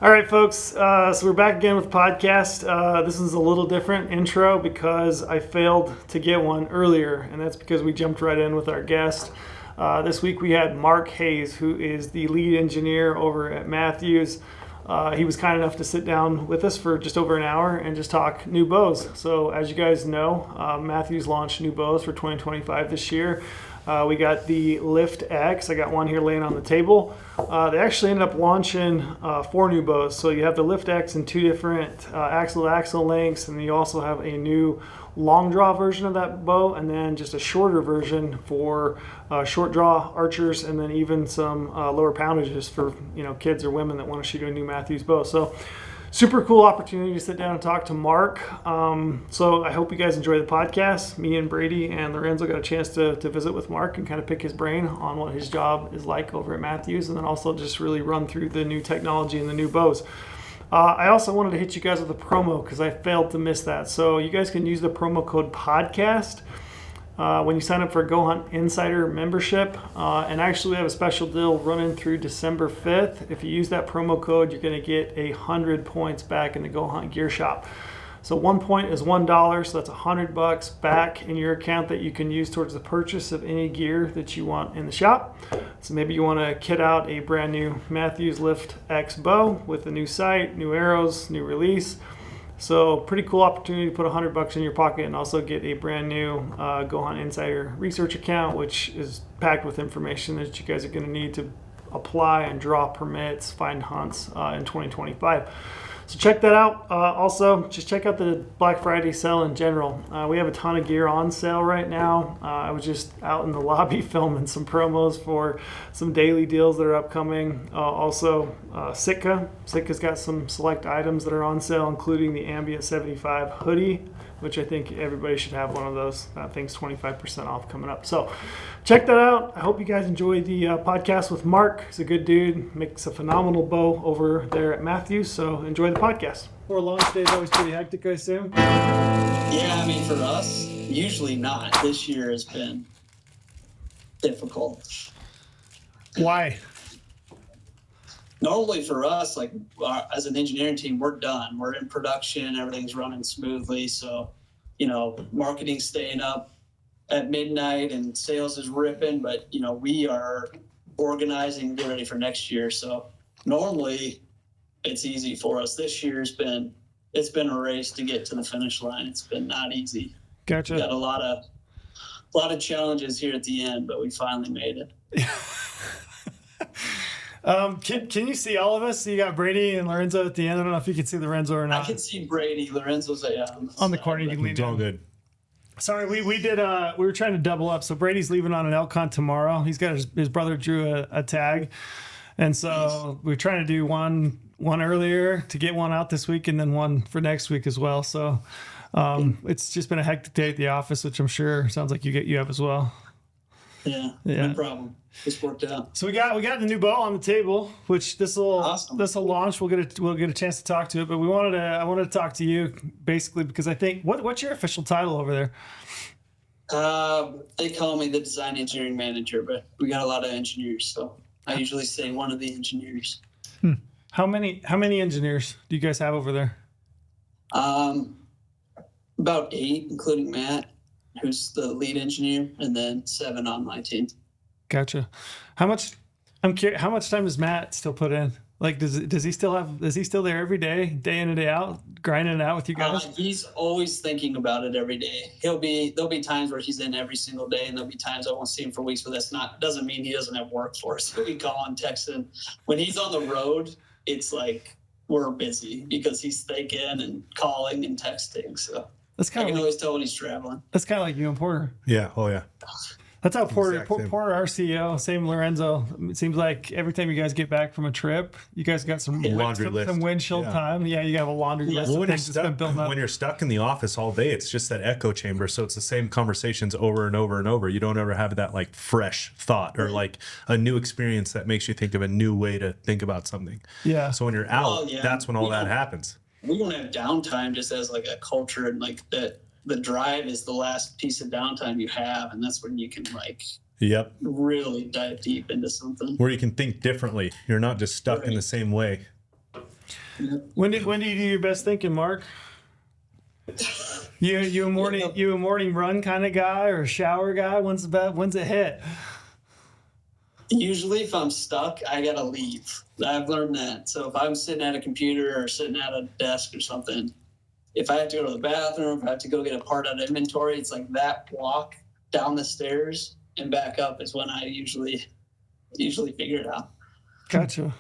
All right, folks. So we're back again with podcast. This is a little different intro because I failed to get one earlier, and that's because we jumped right in with our guest. This week we had Mark Hayes, who is the lead engineer over at Mathews. He was kind enough to sit down with us for just over an hour and just talk new bows. So as you guys know, Mathews launched new bows for 2025 this year. We got the Lift X. I got one here laying on the table. They actually ended up launching 4 new bows. So you have the Lift X in 2 different axle-to-axle lengths, and you also have a new long draw version of that bow, and then just a shorter version for short draw archers, and then even some lower poundages for kids or women that want to shoot a new Mathews bow. So super cool opportunity to sit down and talk to Mark. So I hope you guys enjoy the podcast. Me and Brady and Lorenzo got a chance to visit with Mark and kind of pick his brain on what his job is like over at Mathews, and then also just really run through the new technology and the new bows. I also wanted to hit you guys with a promo because I failed to miss that. So you guys can use the promo code podcast when you sign up for a GOHUNT Insider membership. And actually we have a special deal running through December 5th. If you use that promo code, you're going to get 100 points back in the GOHUNT Gear Shop. So 1 point is $1, so that's $100 back in your account that you can use towards the purchase of any gear that you want in the shop. So maybe you want to kit out a brand new Mathews Lift X bow with a new sight, new arrows, new release. So pretty cool opportunity to put $100 in your pocket and also get a brand new GOHUNT Insider research account, which is packed with information that you guys are going to need to apply and draw permits, find hunts in 2025. So check that out. Also, just check out the Black Friday sale in general. We have a ton of gear on sale right now. I was just out in the lobby filming some promos for some daily deals that are upcoming. Also, Sitka. Sitka's got some select items that are on sale, including the Ambient 75 hoodie, which I think everybody should have one of those. That thing's 25% off coming up. So check that out. I hope you guys enjoy the podcast with Mark. He's a good dude, makes a phenomenal bow over there at Mathews. So enjoy the podcast. Or launch day is always pretty hectic, I assume. Yeah, I mean, for us, usually not. This year has been difficult. Why? Normally for us, like as an engineering team, we're done. We're in production. Everything's running smoothly. So, marketing's staying up at midnight and sales is ripping. But, we are organizing, get ready for next year. So normally it's easy for us. This year's been a race to get to the finish line. It's been not easy. Gotcha. We got a lot of challenges here at the end, but we finally made it. Can you see all of us? You got Brady and Lorenzo at the end. I don't know if you can see Lorenzo or not. I can see Brady. Lorenzo's on the corner. You can lean It's all in. good. Sorry, we were trying to double up. So Brady's leaving on an elk hunt tomorrow. He's got his brother drew a tag, and so we're trying to do one earlier to get one out this week, and then one for next week as well. So it's just been a hectic day at the office, which I'm sure sounds like you have as well. Yeah, no problem. This worked out. So we got the new bow on the table, which this will launch. We'll get a chance to talk to it, but I wanted to talk to you basically because I think what's your official title over there? They call me the design engineering manager, but we got a lot of engineers, so I usually say one of the engineers. How many engineers do you guys have over there? About 8, including Matt, who's the lead engineer, and then 7 on my team. Gotcha. How much time does Matt still put in? Like, is he still there every day in and day out, grinding it out with you guys? He's always thinking about it every day. There'll be times where he's in every single day, and there'll be times I won't see him for weeks, but doesn't mean he doesn't have work for us. He'll be calling, texting. When he's on the road, it's like we're busy because he's thinking and calling and texting. So I can always tell when he's traveling. That's kind of like you and Porter. Yeah. Oh, yeah. That's how Porter, our CEO, same Lorenzo. It seems like every time you guys get back from a trip, you guys got some laundry list. Some windshield time. Yeah, you have a laundry list. Well, when you're stuck in the office all day, it's just that echo chamber. So it's the same conversations over and over and over. You don't ever have that like fresh thought or like a new experience that makes you think of a new way to think about something. Yeah. So when you're out, that's when all that happens. We don't have downtime just as like a culture, and like that. The drive is the last piece of downtime you have, and that's when you can really dive deep into something. Where you can think differently. You're not just stuck in the same way. When do you do your best thinking, Mark? You a morning run kind of guy or a shower guy? When's it hit? Usually, if I'm stuck, I gotta leave. I've learned that. So if I'm sitting at a computer or sitting at a desk or something, if I have to go to the bathroom, if I have to go get a part out of inventory, it's like that walk down the stairs and back up is when I usually figure it out. Gotcha.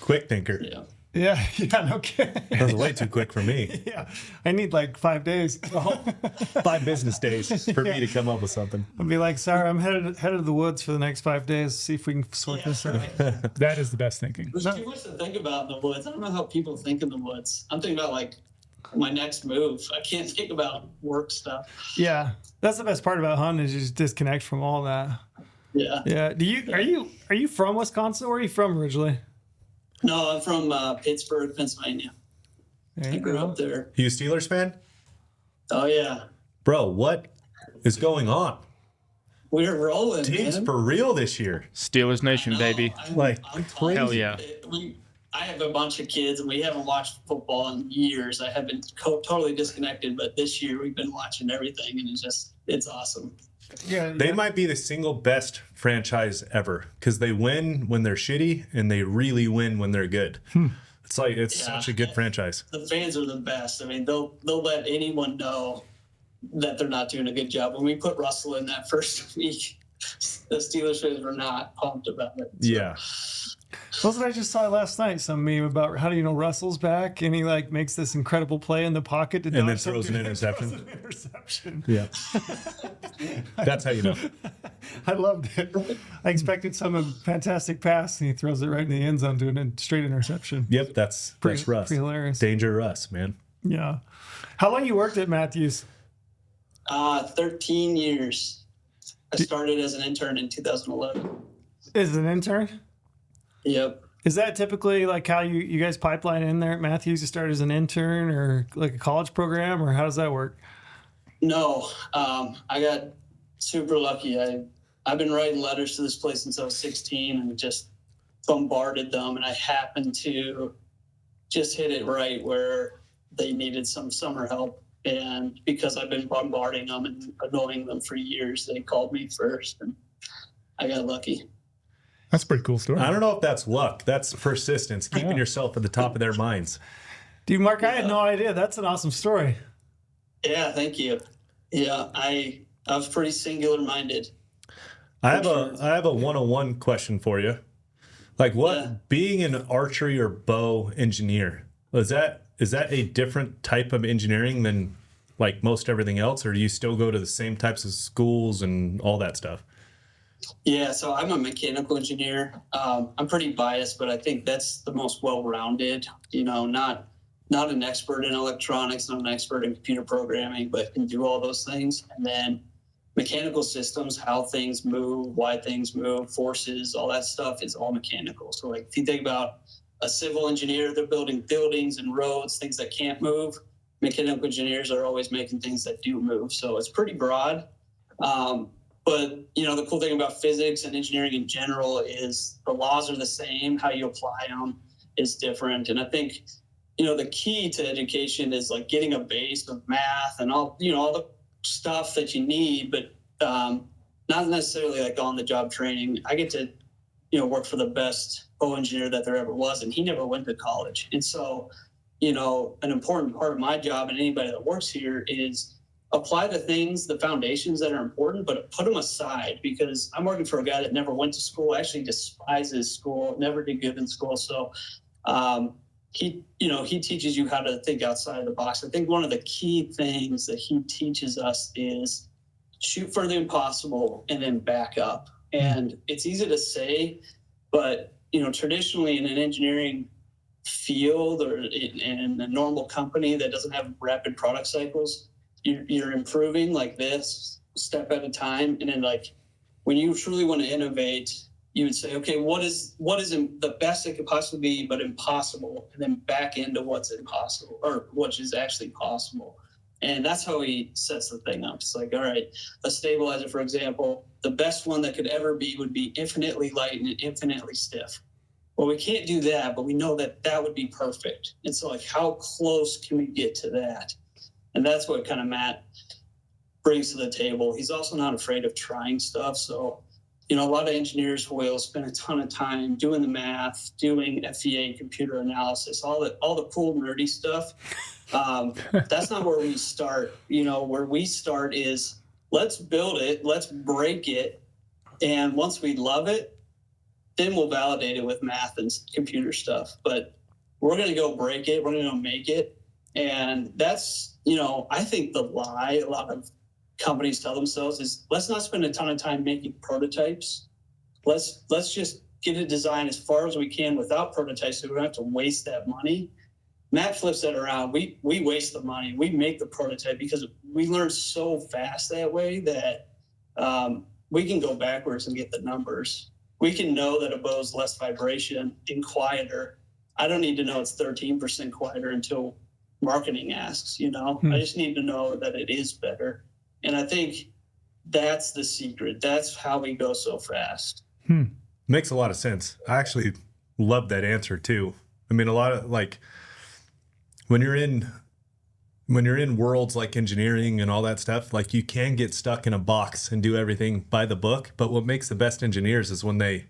Quick thinker. Yeah. Yeah, no kidding. That was way too quick for me. Yeah, I need like 5 days. 5 business days for me to come up with something. I'll be like, sorry, I'm headed to the woods for the next 5 days. See if we can sort this out. That is the best thinking. There's too much to think about in the woods. I don't know how people think in the woods. I'm thinking about like my next move. I can't think about work stuff. Yeah, that's the best part about hunting is you just disconnect from all that. Yeah. Yeah. Are you from Wisconsin? Where are you from originally? No, I'm from Pittsburgh, Pennsylvania. There I you grew go. up there. You a Steelers fan? Oh yeah, Bro, what is going on? we're rolling, Team's man. for real this year. Steelers Nation, No, baby. I'm Crazy. pumped. Hell yeah. I have a bunch of kids, and we haven't watched football in years. I have been totally disconnected, but this year we've been watching everything, and it's awesome. Yeah, They might be the single best franchise ever because they win when they're shitty and they really win when they're good. It's such a good franchise. The fans are the best. I mean, they'll let anyone know that they're not doing a good job. When we put Russell in that first week, the Steelers fans were not pumped about it. So. Yeah. Wasn't I just saw last night some meme about how do you know Russell's back and he like makes this incredible play in the pocket to And then dodge throws an something. interception. Throws an interception. Yeah. That's how you know. I loved it. I expected some fantastic pass and he throws it right in the end zone doing a straight interception. Yep, that's Russ. Pretty hilarious. Danger Russ, man. Yeah. How long you worked at Mathews? 13 years. I started as an intern in 2011. As an intern? Yep. Is that typically like how you guys pipeline in there at Mathews to start as an intern or like a college program, or how does that work? No, I got super lucky. I've been writing letters to this place since I was 16 and just bombarded them. And I happened to just hit it right where they needed some summer help. And because I've been bombarding them and annoying them for years, they called me first and I got lucky. That's a pretty cool story. I don't know if that's luck. That's persistence, keeping yourself at the top of their minds. Dude, Mark, I had no idea. That's an awesome story. Yeah, thank you. Yeah, I was pretty singular minded. I have a 101 question for you. Like being an archery or bow engineer, is that a different type of engineering than like most everything else, or do you still go to the same types of schools and all that stuff? Yeah, so I'm a mechanical engineer. I'm pretty biased, but I think that's the most well-rounded. You know, not an expert in electronics, not an expert in computer programming, but can do all those things. And then mechanical systems, how things move, why things move, forces, all that stuff is all mechanical. So like if you think about a civil engineer, they're building buildings and roads, things that can't move. Mechanical engineers are always making things that do move. So it's pretty broad. But, you know, the cool thing about physics and engineering in general is the laws are the same. How you apply them is different. And I think, you know, the key to education is like getting a base of math and all the stuff that you need, but not necessarily like on the job training. I get to, you know, work for the best bow engineer that there ever was, and he never went to college. And so, you know, an important part of my job and anybody that works here is apply the things, the foundations that are important, but put them aside because I'm working for a guy that never went to school, actually despises school, never did good in school. So he teaches you how to think outside of the box. I think one of the key things that he teaches us is shoot for the impossible and then back up. And it's easy to say, but, you know, traditionally in an engineering field or in a normal company that doesn't have rapid product cycles, you're improving like this step at a time. And then like when you truly want to innovate, you would say, okay, what is the best it could possibly be, but impossible, and then back into what's impossible or what is actually possible. And that's how he sets the thing up. It's like, all right, a stabilizer, for example, the best one that could ever be would be infinitely light and infinitely stiff. well, we can't do that, but we know that that would be perfect. And so like, how close can we get to that? And that's what kind of Matt brings to the table. He's also not afraid of trying stuff. So, a lot of engineers will spend a ton of time doing the math, doing FEA, computer analysis, all the cool nerdy stuff. That's not where we start. Where we start is let's build it, let's break it. And once we love it, then we'll validate it with math and computer stuff. But we're going to go break it. We're going to go make it. And that's, I think the lie a lot of companies tell themselves is let's not spend a ton of time making prototypes. Let's just get a design as far as we can without prototypes so we don't have to waste that money. Matt flips that around. We waste the money. We make the prototype because we learn so fast that way that we can go backwards and get the numbers. We can know that a bow's less vibration and quieter. I don't need to know it's 13% quieter until marketing asks, I just need to know that it is better. And I think that's the secret. That's how we go so fast. Makes a lot of sense. I actually love that answer too. I mean, a lot of like when you're in worlds like engineering and all that stuff, like you can get stuck in a box and do everything by the book. But what makes the best engineers is when they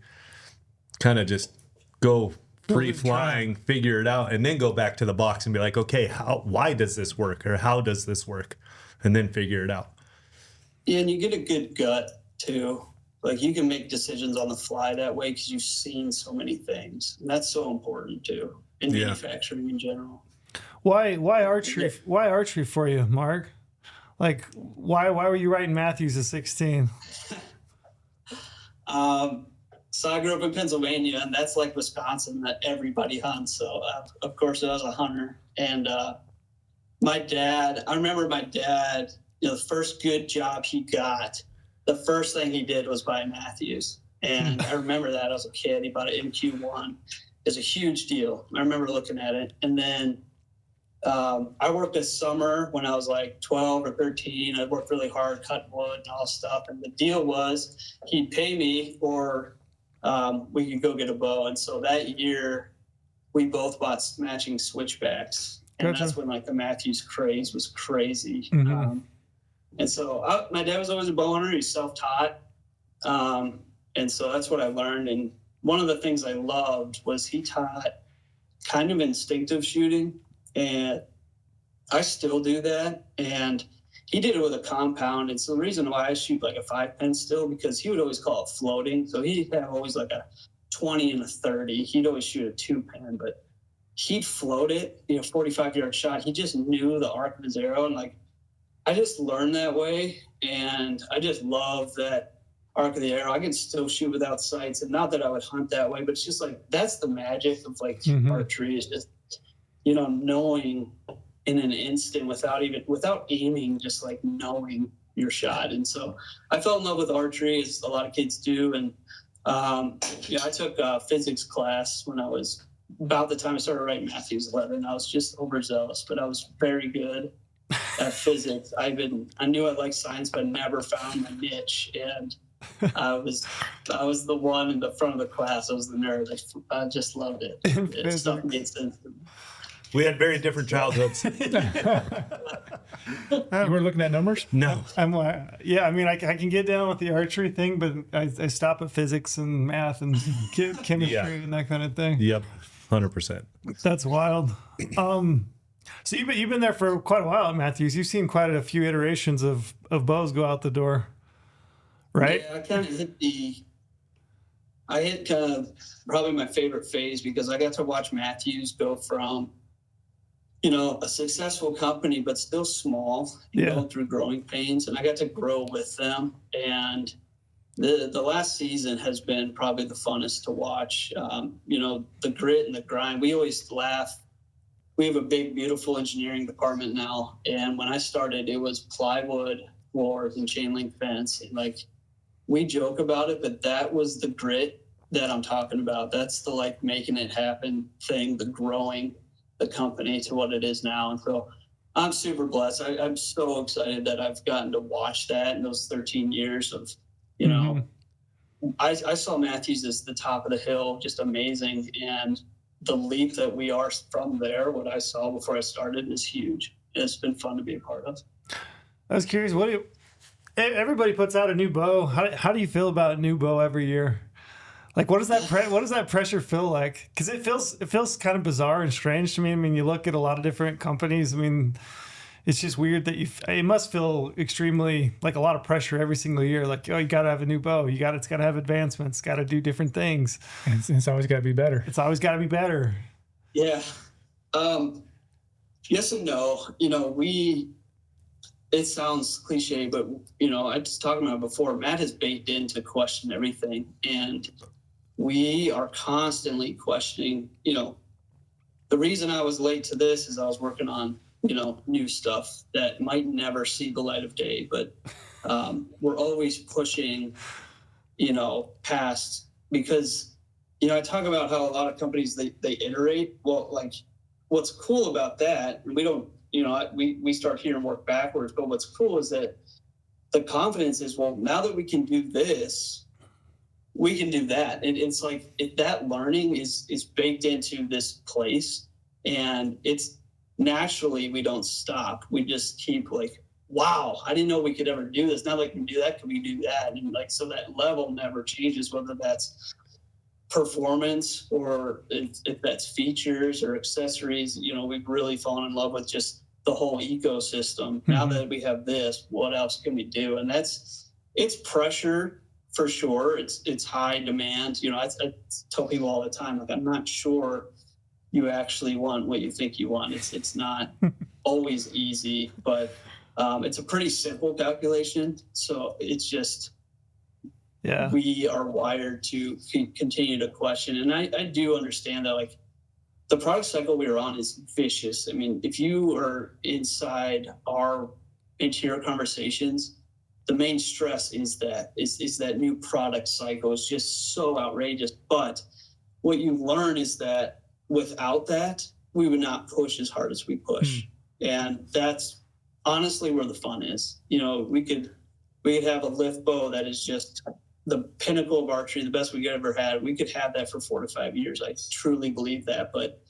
kind of just go free flying, figure it out, and then go back to the box and be like, okay, why does this work? Or how does this work? And then figure it out. Yeah, and you get a good gut too. Like you can make decisions on the fly that way because you've seen so many things. And that's so important too in manufacturing in general. Why archery? Why archery for you, Mark? Like why were you writing Mathews at 16? So I grew up in Pennsylvania, and that's like Wisconsin that everybody hunts. So of course I was a hunter. And I remember my dad, the first good job he got, the first thing he did was buy Mathews. And I remember that as a kid. He bought an MQ1. It's a huge deal. I remember looking at it. And then I worked this summer when I was like 12 or 13. I worked really hard, cutting wood and all stuff. And the deal was he'd pay me or we could go get a bow. And so that year we both bought matching switchbacks. And that's when like the Mathews craze was crazy. And so my dad was always a bow hunter. He's self-taught. And so that's what I learned. And one of the things I loved was he taught kind of instinctive shooting. And I still do that. And he did it with a compound. And so the reason why I shoot like a 5-pin still, because he would always call it floating. So he'd have always like a 20 and a 30. He'd always shoot a 2-pin, but he'd float it, 45-yard shot. He just knew the arc of his arrow. And like, I just learned that way. And I just love that arc of the arrow. I can still shoot without sights. And not that I would hunt that way, but it's just like, that's the magic of like archery is just, knowing in an instant without aiming, just like knowing your shot. And so I fell in love with archery, as a lot of kids do. And I took a physics class when I was about the time I started writing Mathews 11. I was just overzealous, but I was very good at physics. I knew I liked science, but never found my niche. And I was the one in the front of the class. I was the nerd. I just loved it. Stuff made sense to me. We had very different childhoods. You were looking at numbers? No. I mean, I can get down with the archery thing, but I stop at physics and math and chemistry and that kind of thing. Yep, 100%. That's wild. So you've been there for quite a while at Mathews. You've seen quite a few iterations of bows go out the door, right? Yeah, I kind of hit kind of probably my favorite phase because I got to watch Mathews go from a successful company, but still small, going through growing pains. And I got to grow with them. And the last season has been probably the funnest to watch. The grit and the grind. We always laugh. We have a big, beautiful engineering department now. And when I started, it was plywood floors and chain link fence. And like, we joke about it, but that was the grit that I'm talking about. That's the like making it happen thing, the growing the company to what it is now. And so I'm super blessed. I'm so excited that I've gotten to watch that in those 13 years of, I saw Mathews as the top of the hill, just amazing. And the leap that we are from there, what I saw before I started, is huge. It's been fun to be a part of. I was curious, everybody puts out a new bow. How do you feel about a new bow every year? Like, what does that pressure feel like? Because it feels kind of bizarre and strange to me. I mean, you look at a lot of different companies. I mean, it's just weird that it must feel extremely like a lot of pressure every single year. Like, oh, you got to have a new bow. It's got to have advancements. Got to do different things. And it's always got to be better. It's always got to be better. Yeah. Yes and no. It sounds cliche, but I was talking about it before. Matt has baked in to question everything, and we are constantly questioning. The reason I was late to this is I was working on new stuff that might never see the light of day, but we're always pushing past, because I talk about how a lot of companies they iterate. Well, like, what's cool about that, we don't we start here and work backwards, but what's cool is that the confidence is, well, now that we can do this, we can do that. And it's like, that learning is baked into this place, and it's naturally, we don't stop. We just keep like, wow, I didn't know we could ever do this. Now that we can do that, can we do that? And like, so that level never changes, whether that's performance or if that's features or accessories. We've really fallen in love with just the whole ecosystem. Mm-hmm. Now that we have this, what else can we do? And it's pressure for sure. It's high demand. I tell people all the time, like, I'm not sure you actually want what you think you want. It's not always easy, but it's a pretty simple calculation. So it's just, we are wired to continue to question. And I do understand that, like, the product cycle we are on is vicious. I mean, if you are inside our interior conversations, the main stress is that new product cycle is just so outrageous. But what you learn is that without that, we would not push as hard as we push. And that's honestly where the fun is. We could have a lift bow that is just the pinnacle of archery, the best we ever had. We could have that for 4 to 5 years. I truly believe that, but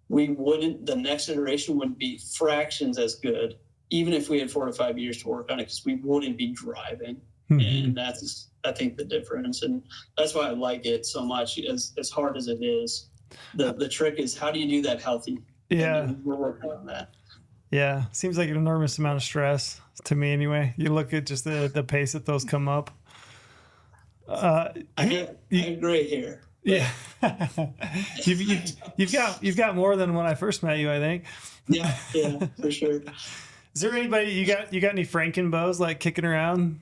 the next iteration wouldn't be fractions as good, even if we had 4 to 5 years to work on it, because we wouldn't be driving. Mm-hmm. And that's, I think, the difference. And that's why I like it so much, as hard as it is. The trick is, how do you do that healthy? Yeah. And we're working on that. Yeah. Seems like an enormous amount of stress to me anyway. You look at just the pace that those come up. I have gray hair. Yeah. you've got more than when I first met you, I think. Yeah, for sure. Is there anybody you got any Franken bows like kicking around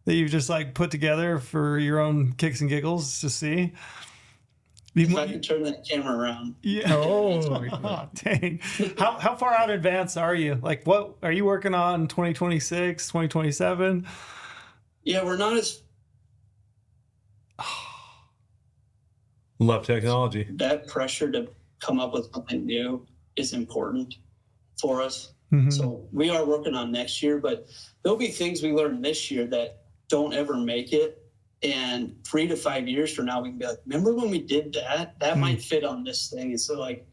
that you've just like put together for your own kicks and giggles to see? If I can turn that camera around. Yeah. Oh, dang. How far out in advance are you? Like, what are you working on? 2026, 2027? Yeah, we're not as. Love technology. That pressure to come up with something new is important for us. Mm-hmm. So we are working on next year, but there'll be things we learn this year that don't ever make it. And 3 to 5 years from now, we can be like, remember when we did that? That might fit on this thing. And so, like,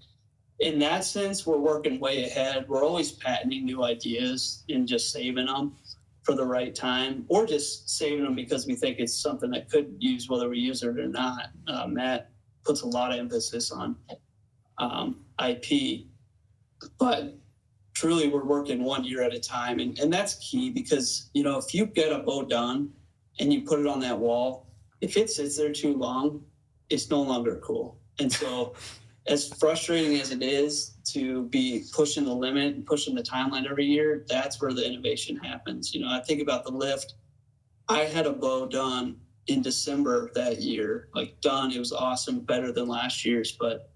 in that sense, we're working way ahead. We're always patenting new ideas and just saving them for the right time, or just saving them because we think it's something that could use, whether we use it or not. Matt puts a lot of emphasis on IP, but truly we're working 1 year at a time. And that's key, because, if you get a bow done and you put it on that wall, if it sits there too long, it's no longer cool. And so as frustrating as it is to be pushing the limit and pushing the timeline every year, that's where the innovation happens. I think about the lift. I had a bow done in December that year, like done. It was awesome, better than last year's. But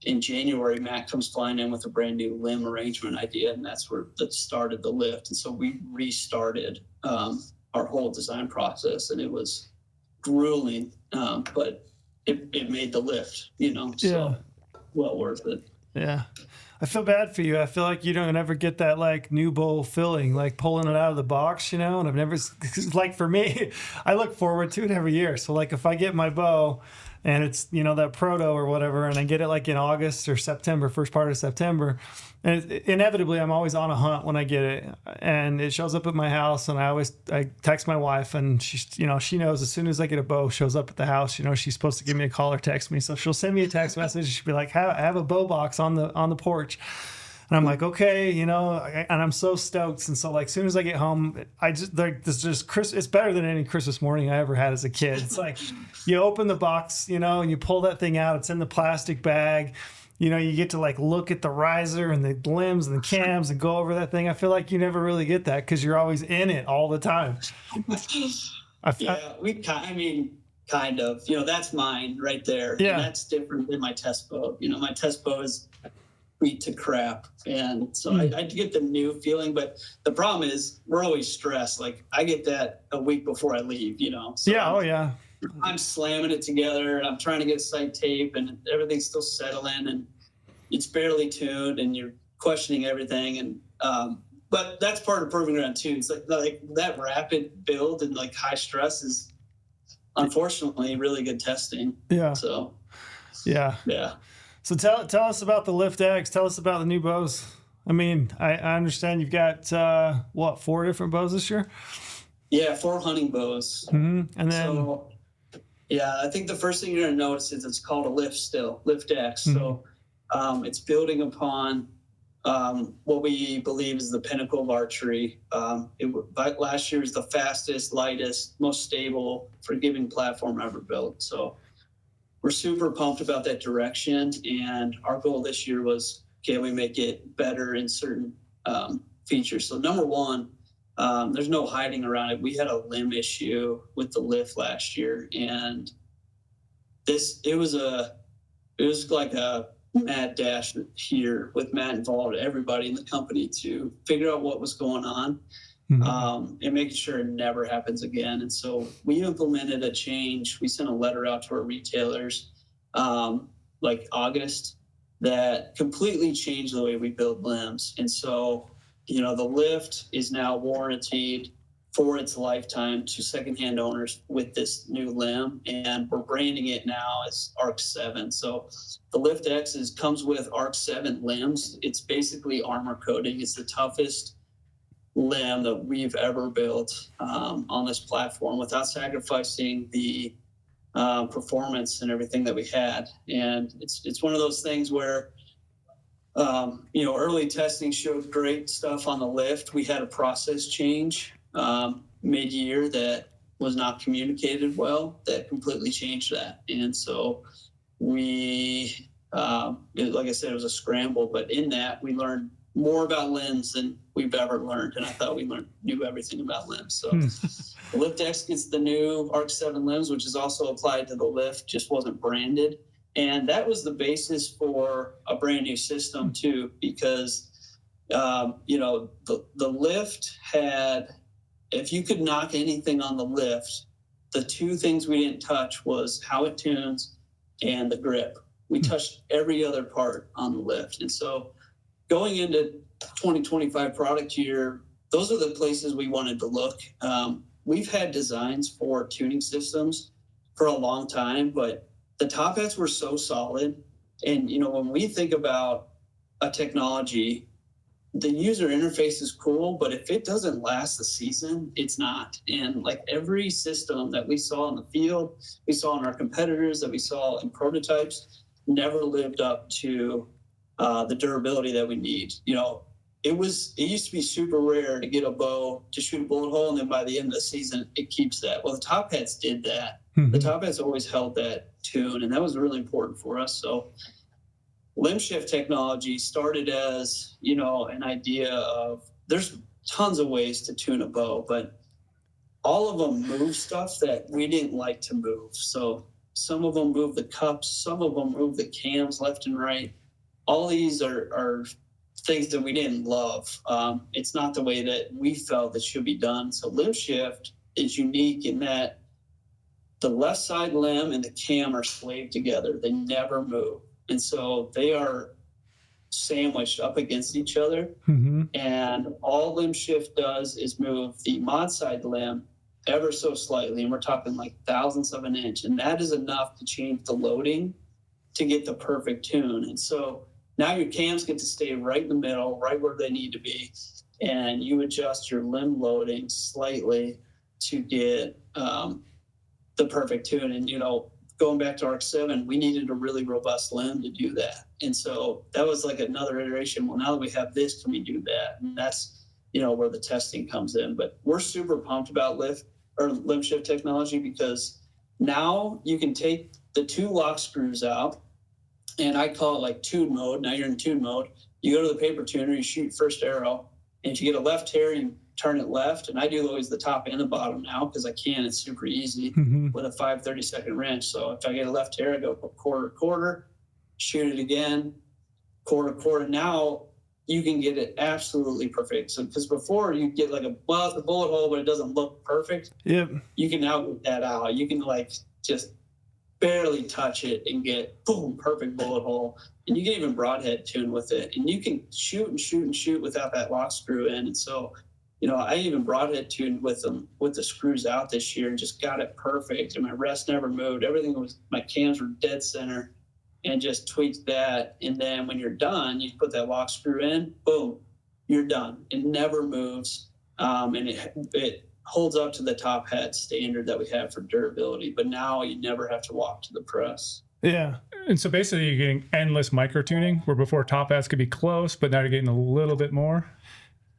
in January, Matt comes flying in with a brand new limb arrangement idea, and that's where that started the lift. And so we restarted our whole design process, and it was grueling, but it made the lift, so well worth it. Yeah. I feel bad for you. I feel like you don't ever get that like new bow feeling, like pulling it out of the box, you know. And I've never, like for me, I look forward to it every year. So like if I get my bow, and it's, you know, that proto or whatever, and I get it like in August or September, first part of September, and inevitably I'm always on a hunt when I get it, and it shows up at my house, and I text my wife, and she knows as soon as I get a bow shows up at the house, you know, she's supposed to give me a call or text me, so she'll send me a text message. She'll be like, I have a bow box on the porch. And I'm like, okay, you know, and I'm so stoked. And so, like, as soon as I get home, it's better than any Christmas morning I ever had as a kid. It's like you open the box, you know, and you pull that thing out. It's in the plastic bag. You know, you get to like look at the riser and the limbs and the cams and go over that thing. I feel like you never really get that because you're always in it all the time. Kind of. You know, that's mine right there. Yeah. And that's different than my test bow. You know, my test bow is beat to crap, and so I get the new feeling, but the problem is we're always stressed. Like I get that a week before I leave, you know. So yeah. I'm slamming it together, and I'm trying to get sight tape, and everything's still settling, and it's barely tuned, and you're questioning everything, and but that's part of proving ground too. It's like that rapid build and like high stress is unfortunately really good testing. Yeah. So yeah. So tell us about the Lift X. Tell us about the new bows. I mean, I understand you've got 4 different bows this year? Yeah, 4 hunting bows. Mm-hmm. And then, so, yeah, I think the first thing you're going to notice is it's called a Lift X. Mm-hmm. So it's building upon what we believe is the pinnacle of archery. Last year was the fastest, lightest, most stable, forgiving platform ever built. So we're super pumped about that direction, and our goal this year was, can we make it better in certain features? So number one, there's no hiding around it. We had a limb issue with the lift last year, and it was like a mad dash here with Matt involved, everybody in the company to figure out what was going on. And making sure it never happens again. And so we implemented a change. We sent a letter out to our retailers like August that completely changed the way we build limbs. And so, you know, the lift is now warranted for its lifetime to secondhand owners with this new limb, and we're branding it now as Arc 7. So the Lift X comes with Arc 7 limbs. It's basically armor coating. It's the toughest limb that we've ever built on this platform without sacrificing the performance and everything that we had. And it's one of those things where early testing showed great stuff on the lift. We had a process change mid-year that was not communicated well that completely changed that. And so we like I said, it was a scramble, but in that we learned more about limbs than we've ever learned, and I thought we knew everything about limbs. So the Lift X gets the new Arc 7 limbs, which is also applied to the lift, just wasn't branded. And that was the basis for a brand new system too, because the lift had, if you could knock anything on the lift, the 2 things we didn't touch was how it tunes and the grip. We touched every other part on the lift. And so going into 2025 product year, those are the places we wanted to look. We've had designs for tuning systems for a long time, but the top hats were so solid. And, when we think about a technology, the user interface is cool, but if it doesn't last the season, it's not. And like every system that we saw in the field, we saw in our competitors, that we saw in prototypes, never lived up to the durability that we need. It used to be super rare to get a bow to shoot a bullet hole, and then by the end of the season, it keeps that. Well, the top hats did that. Mm-hmm. The top hats always held that tune, and that was really important for us. So limb shift technology started as, an idea of, there's tons of ways to tune a bow, but all of them move stuff that we didn't like to move. So some of them move the cups, some of them move the cams left and right. All these are things that we didn't love. It's not the way that we felt it should be done. So limb shift is unique in that the left side limb and the cam are slaved together. They never move. And so they are sandwiched up against each other. Mm-hmm. And all limb shift does is move the mod side limb ever so slightly. And we're talking like thousandths of an inch. And that is enough to change the loading to get the perfect tune. And so now your cams get to stay right in the middle, right where they need to be. And you adjust your limb loading slightly to get the perfect tune. And, you know, going back to ARC 7, we needed a really robust limb to do that. And so that was like another iteration. Well, now that we have this, can we do that? And that's, you know, where the testing comes in. But we're super pumped about limb shift technology, because now you can take the 2 lock screws out, and I call it like tune mode. Now you're in tune mode. You go to the paper tuner, you shoot first arrow, and if you get a left hair, you turn it left. And I do always the top and the bottom now because I can. It's super easy with a 5/32 wrench. So if I get a left hair, I go quarter, shoot it again, quarter. Now you can get it absolutely perfect. So because before you get like it's a bullet hole, but it doesn't look perfect. Yep. You can now get that out. You can like just barely touch it and get boom, perfect bullet hole. And you can even broadhead tune with it. And you can shoot without that lock screw in. And so, you know, I even broadhead tuned with the screws out this year and just got it perfect. And my rest never moved. My cams were dead center, and just tweaked that. And then when you're done, you put that lock screw in, boom, you're done. It never moves. And it holds up to the top hat standard that we have for durability. But now you never have to walk to the press. Yeah. And so basically you're getting endless micro tuning, where before top hats could be close, but now you're getting a little bit more.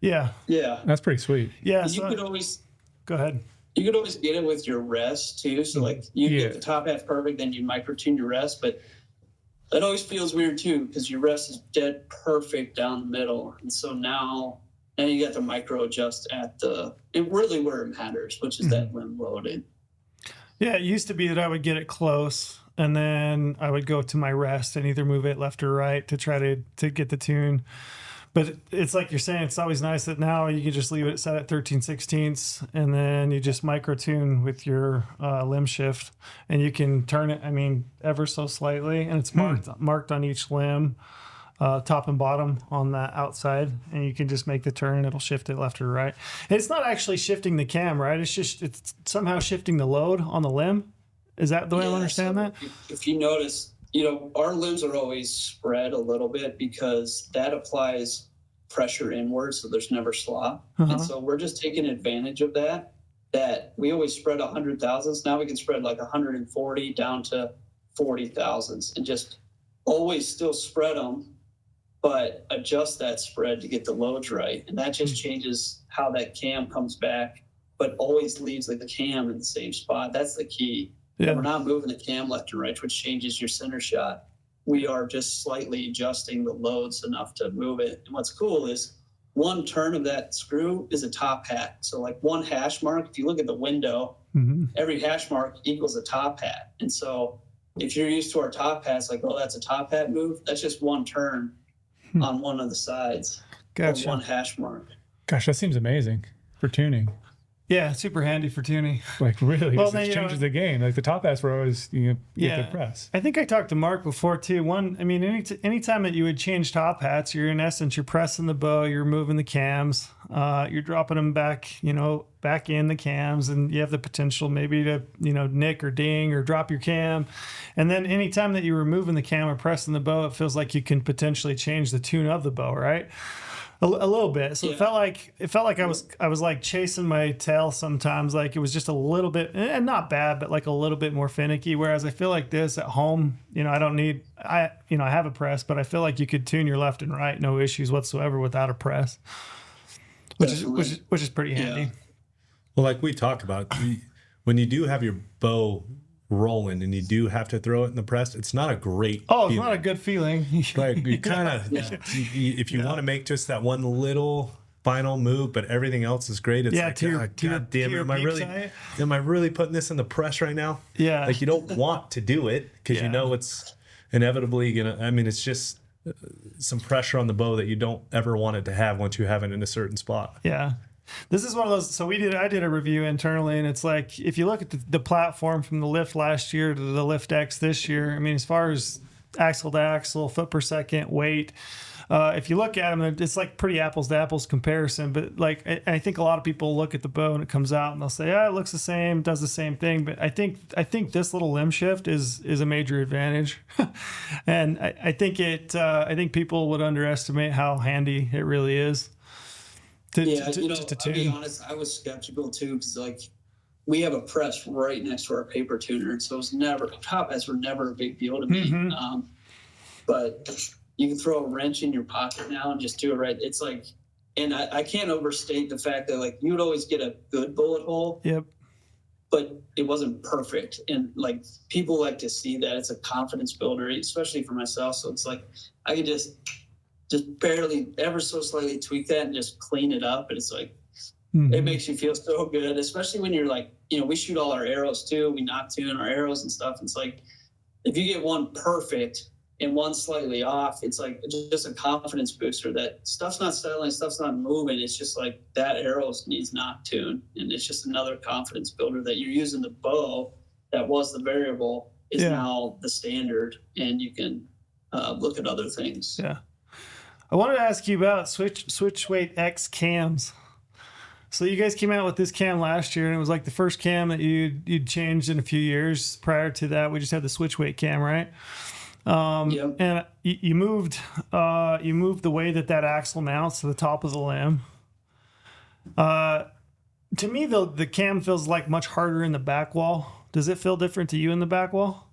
Yeah. Yeah. That's pretty sweet. Yeah. You So, could always go ahead. You could always get it with your rest too. So like you Yeah. get the top half perfect, then you micro tune your rest, but that always feels weird too, because your rest is dead perfect down the middle. And so now you got to micro adjust and really where it matters, which is that limb loading. Yeah, it used to be that I would get it close, and then I would go to my rest and either move it left or right to try to get the tune. But it's like you're saying, it's always nice that now you can just leave it set at 13/16, and then you just micro tune with your limb shift, and you can turn it, ever so slightly, and it's marked on each limb, top and bottom on the outside, and you can just make the turn and it'll shift it left or right. And it's not actually shifting the cam, right? It's somehow shifting the load on the limb. Is that the way I understand that? If you notice, you know, our limbs are always spread a little bit because that applies pressure inwards, so there's never slop. And so we're just taking advantage of that we always spread 100 thousandths. Now we can spread like 140 down to 40 thousandths and just always still spread them, but adjust that spread to get the loads right. And that just changes how that cam comes back, but always leaves like the cam in the same spot. That's the key. Yeah. We're not moving the cam left and right, which changes your center shot. We are just slightly adjusting the loads enough to move it. And what's cool is one turn of that screw is a top hat. So like one hash mark, if you look at the window, every hash mark equals a top hat. And so if you're used to our top hats, like, oh, that's a top hat move, that's just one turn on one of the sides. Gotcha. One hash mark. Gosh, that seems amazing for tuning. Yeah, super handy for tuning. Like really, Well, it then, changes the game. Like the top hats were always, get the press. I think I talked to Mark before too. Anytime that you would change top hats, you're in essence, you're pressing the bow, you're moving the cams, you're dropping them back, back in the cams, and you have the potential maybe to, nick or ding or drop your cam. And then anytime that you're removing the cam or pressing the bow, it feels like you can potentially change the tune of the bow, right? A little bit. So it felt like I was like chasing my tail sometimes. Like it was just a little bit, and not bad, but like a little bit more finicky. Whereas I feel like this at home, I have a press, but I feel like you could tune your left and right, no issues whatsoever without a press, which is pretty handy. Well, like we talked about, when you do have your bow rolling and you do have to throw it in the press, it's not a great it's not a good feeling. Like you kind of if you want to make just that one little final move, but everything else is great, it's God damn it, am I really putting this in the press right now? Like you don't want to do it because it's inevitably it's just some pressure on the bow that you don't ever want it to have once you have it in a certain spot. This is one of those. So I did a review internally, and it's like if you look at the platform from the lift last year to the lift X this year, as far as axle to axle, foot per second, weight, if you look at them, it's like pretty apples to apples comparison. But like, I think a lot of people look at the bow and it comes out and they'll say, it looks the same, does the same thing. But I think this little limb shift is a major advantage. And I think people would underestimate how handy it really is. I'll be honest, I was skeptical too, because like, we have a press right next to our paper tuner, so top hats were never a big deal to me. Mm-hmm. But you can throw a wrench in your pocket now and just do it right. It's like, and I can't overstate the fact that like you would always get a good bullet hole. Yep. But it wasn't perfect, and like people like to see that. It's a confidence builder, especially for myself. So it's like I could just barely, ever so slightly tweak that and just clean it up, and it's like. It makes you feel so good, especially when you're like, we shoot all our arrows too. We Noctune our arrows and stuff. It's like, if you get one perfect and one slightly off, it's like just a confidence booster that stuff's not settling, stuff's not moving. It's just like that arrow needs Noctune. And it's just another confidence builder that you're using the bow that was the variable is now the standard, and you can look at other things. Yeah. I wanted to ask you about Switch Weight X cams. So you guys came out with this cam last year, and it was like the first cam that you'd changed in a few years. Prior to that, we just had the switch weight cam, right? Yep. And you moved the way that axle mounts to the top of the limb. To me, the cam feels like much harder in the back wall. Does it feel different to you in the back wall?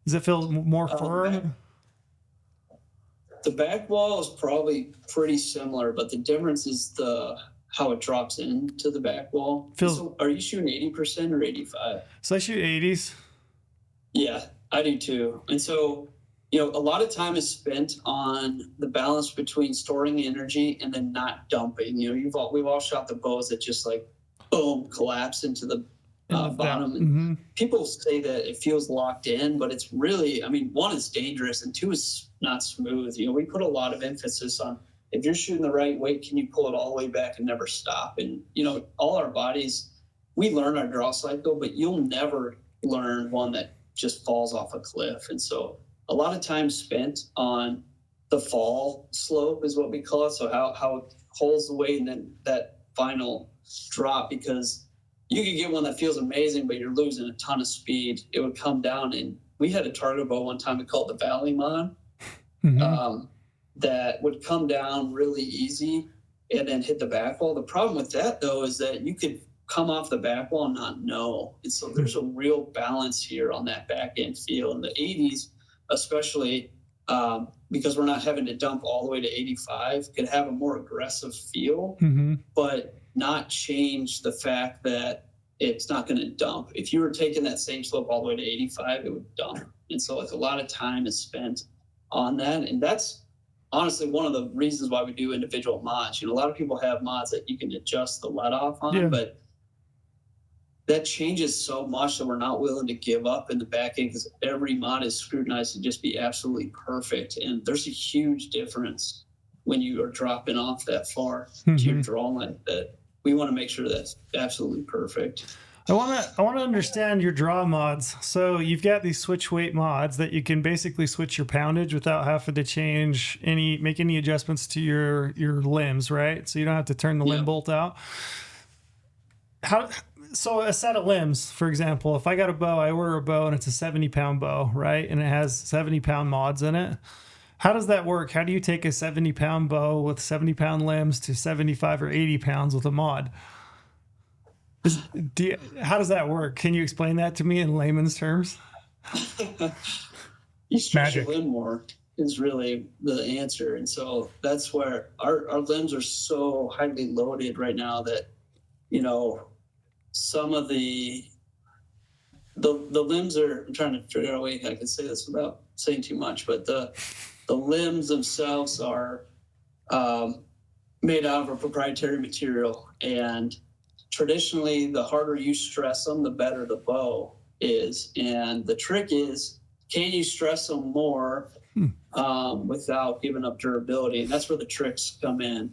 Does it feel more firm? The back wall is probably pretty similar, but the difference is how it drops into the back wall. So are you shooting 80% or 85? So I shoot 80s. Yeah, I do too. And so, a lot of time is spent on the balance between storing energy and then not dumping. We've all shot the bows that just like, boom, collapse into the bottom. And people say that it feels locked in, but it's really, one, it's dangerous, and two, it's not smooth. We put a lot of emphasis on, if you're shooting the right weight, can you pull it all the way back and never stop? And, all our bodies, we learn our draw cycle, but you'll never learn one that just falls off a cliff. And so a lot of time spent on the fall slope is what we call it. So how it holds the weight and then that final drop, because you could get one that feels amazing, but you're losing a ton of speed. It would come down, and we had a target bow one time we called the Valley Mon. That would come down really easy and then hit the back wall. The problem with that, though, is that you could come off the back wall and not know. And so there's a real balance here on that back end feel. In the 80s, especially because we're not having to dump all the way to 85, could have a more aggressive feel, but not change the fact that it's not going to dump. If you were taking that same slope all the way to 85, it would dump. And so like a lot of time is spent on that. And that's honestly one of the reasons why we do individual mods. A lot of people have mods that you can adjust the let off on, but that changes so much that we're not willing to give up in the back end, because every mod is scrutinized to just be absolutely perfect. And there's a huge difference when you are dropping off that far to your draw length, that we want to make sure that's absolutely perfect. I want to understand your draw mods. So you've got these switch weight mods that you can basically switch your poundage without having to make any adjustments to your limbs, right? So you don't have to turn the limb bolt out. So a set of limbs, for example, if I got a bow, I order a bow and it's a 70-pound bow, right? And it has 70-pound mods in it. How does that work? How do you take a 70-pound bow with 70-pound limbs to 75 or 80 pounds with a mod? How does that work? Can you explain that to me in layman's terms? You stretch your limb more is really the answer. And so that's where our limbs are so highly loaded right now that, some of the limbs are, I'm trying to figure out a way I can say this without saying too much, but the limbs themselves are made out of a proprietary material. And traditionally, the harder you stress them, the better the bow is. And the trick is, can you stress them more without giving up durability? And that's where the tricks come in.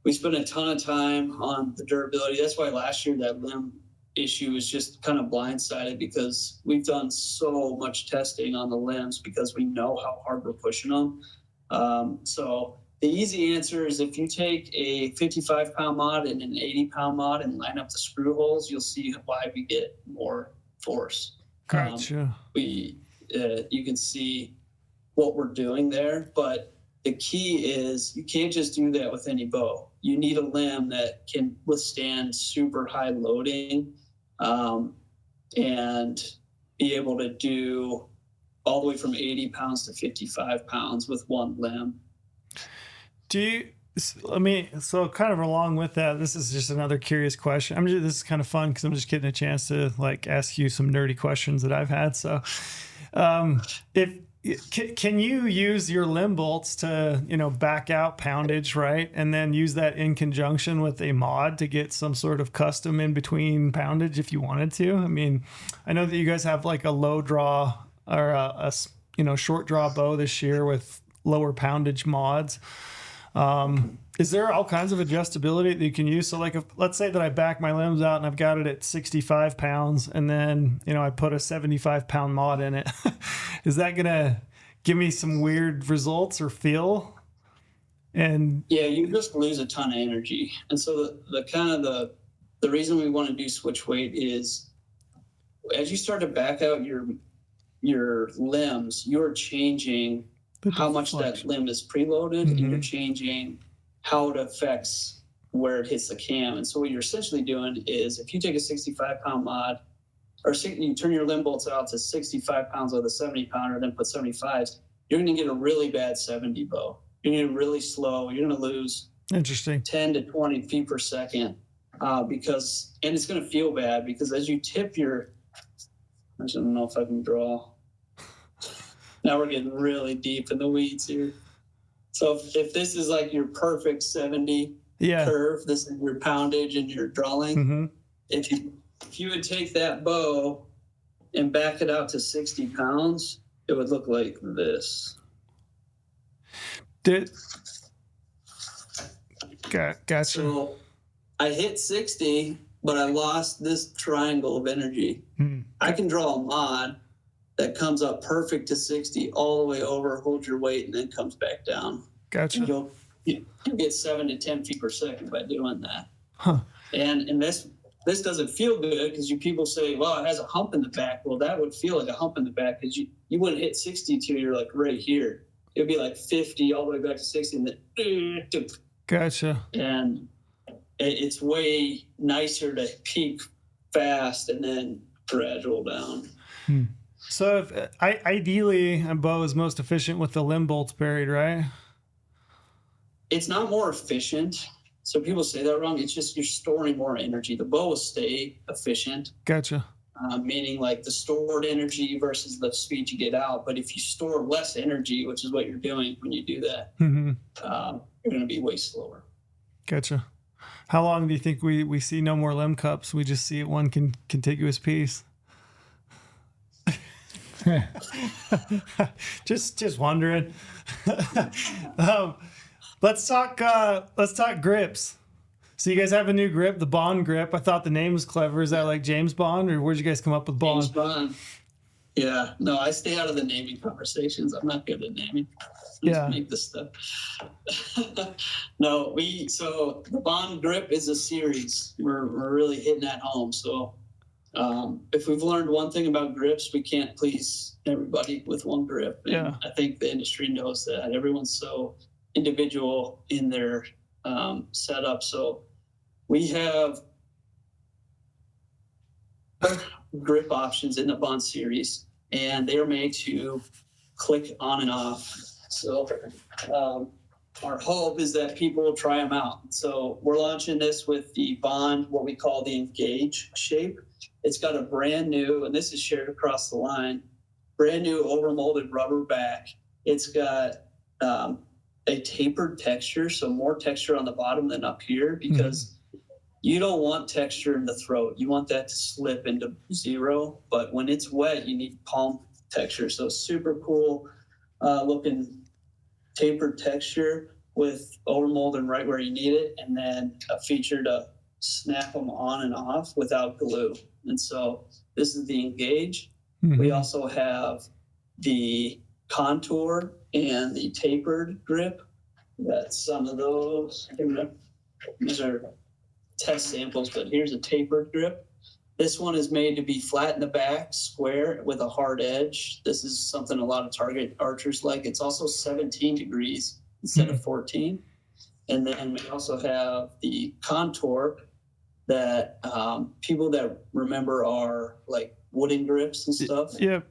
We spent a ton of time on the durability. That's why last year that limb issue is just kind of blindsided, because we've done so much testing on the limbs because we know how hard we're pushing them. So the easy answer is if you take a 55-pound mod and an 80-pound mod and line up the screw holes, you'll see why we get more force. Gotcha. You can see what we're doing there, but the key is you can't just do that with any bow. You need a limb that can withstand super high loading, and be able to do all the way from 80 pounds to 55 pounds with one limb. So kind of along with that, this is just another curious question. This is kind of fun because I'm just getting a chance to like ask you some nerdy questions that I've had. So, can you use your limb bolts to, back out poundage, right? And then use that in conjunction with a mod to get some sort of custom in between poundage if you wanted to? I mean, I know that you guys have like a low draw or a short draw bow this year with lower poundage mods. Is there all kinds of adjustability that you can use? So like, let's say that I back my limbs out and I've got it at 65 pounds and then, I put a 75-pound mod in it. Is that going to give me some weird results or feel? And yeah, you just lose a ton of energy. And so the reason we want to do switch weight is as you start to back out your limbs, you're changing how much that limb is preloaded, and you're changing how it affects where it hits the cam. And so what you're essentially doing is if you take a 65-pound mod, or you turn your limb bolts out to 65 pounds with a 70-pounder, then put 75s, you're going to get a really bad 70 bow. You're going to get really slow. You're going to lose 10 to 20 feet per second and it's going to feel bad because as you tip I don't know if I can draw. Now we're getting really deep in the weeds here. So if this is like your perfect 70 curve, this is your poundage and your drawing. If you would take that bow and back it out to 60 pounds, it would look like this. Gotcha. So I hit 60, but I lost this triangle of energy. I can draw a mod that comes up perfect to 60 all the way over, hold your weight, and then comes back down. Gotcha. And you'll get 7 to 10 feet per second by doing that. Huh. And this doesn't feel good because people say, well, it has a hump in the back. Well, that would feel like a hump in the back because you wouldn't hit 60 till you're like right here. It would be like 50 all the way back to 60 and then Gotcha. And it's way nicer to peak fast and then gradual down. So ideally a bow is most efficient with the limb bolts buried, right? It's not more efficient. So people say that wrong. It's just you're storing more energy. The bow will stay efficient. Gotcha. Meaning like the stored energy versus the speed you get out. But if you store less energy, which is what you're doing when you do that, you're going to be way slower. Gotcha. How long do you think we see no more limb cups? We just see it one contiguous piece. just wondering. Let's talk grips. So you guys have a new grip, the Bond grip. I thought the name was clever. Is that like James Bond, or where'd you guys come up with Bond? James Bond. Yeah, no, I stay out of the naming conversations. I'm not good at naming. Just make this stuff. No, so the Bond grip is a series. We're really hitting that home. So if we've learned one thing about grips, we can't please everybody with one grip. And I think the industry knows that. Everyone's so individual in their setup. So we have grip options in the Bond series, and they are made to click on and off. So our hope is that people will try them out. So we're launching this with the Bond, what we call the Engage shape. It's got a brand new, and this is shared across the line, brand new overmolded rubber back. It's got a tapered texture, so more texture on the bottom than up here, because you don't want texture in the throat. You want that to slip into zero, but when it's wet, you need palm texture. So super cool looking tapered texture with overmolding right where you need it, and then a feature to snap them on and off without glue. And so this is the Engage. We also have the contour and the tapered grip. Got some of those. These are test samples, but here's a tapered grip. This one is made to be flat in the back, square with a hard edge. This is something a lot of target archers like. It's also 17 degrees instead of 14. And then we also have the contour that people that remember are like wooden grips and stuff. Yep.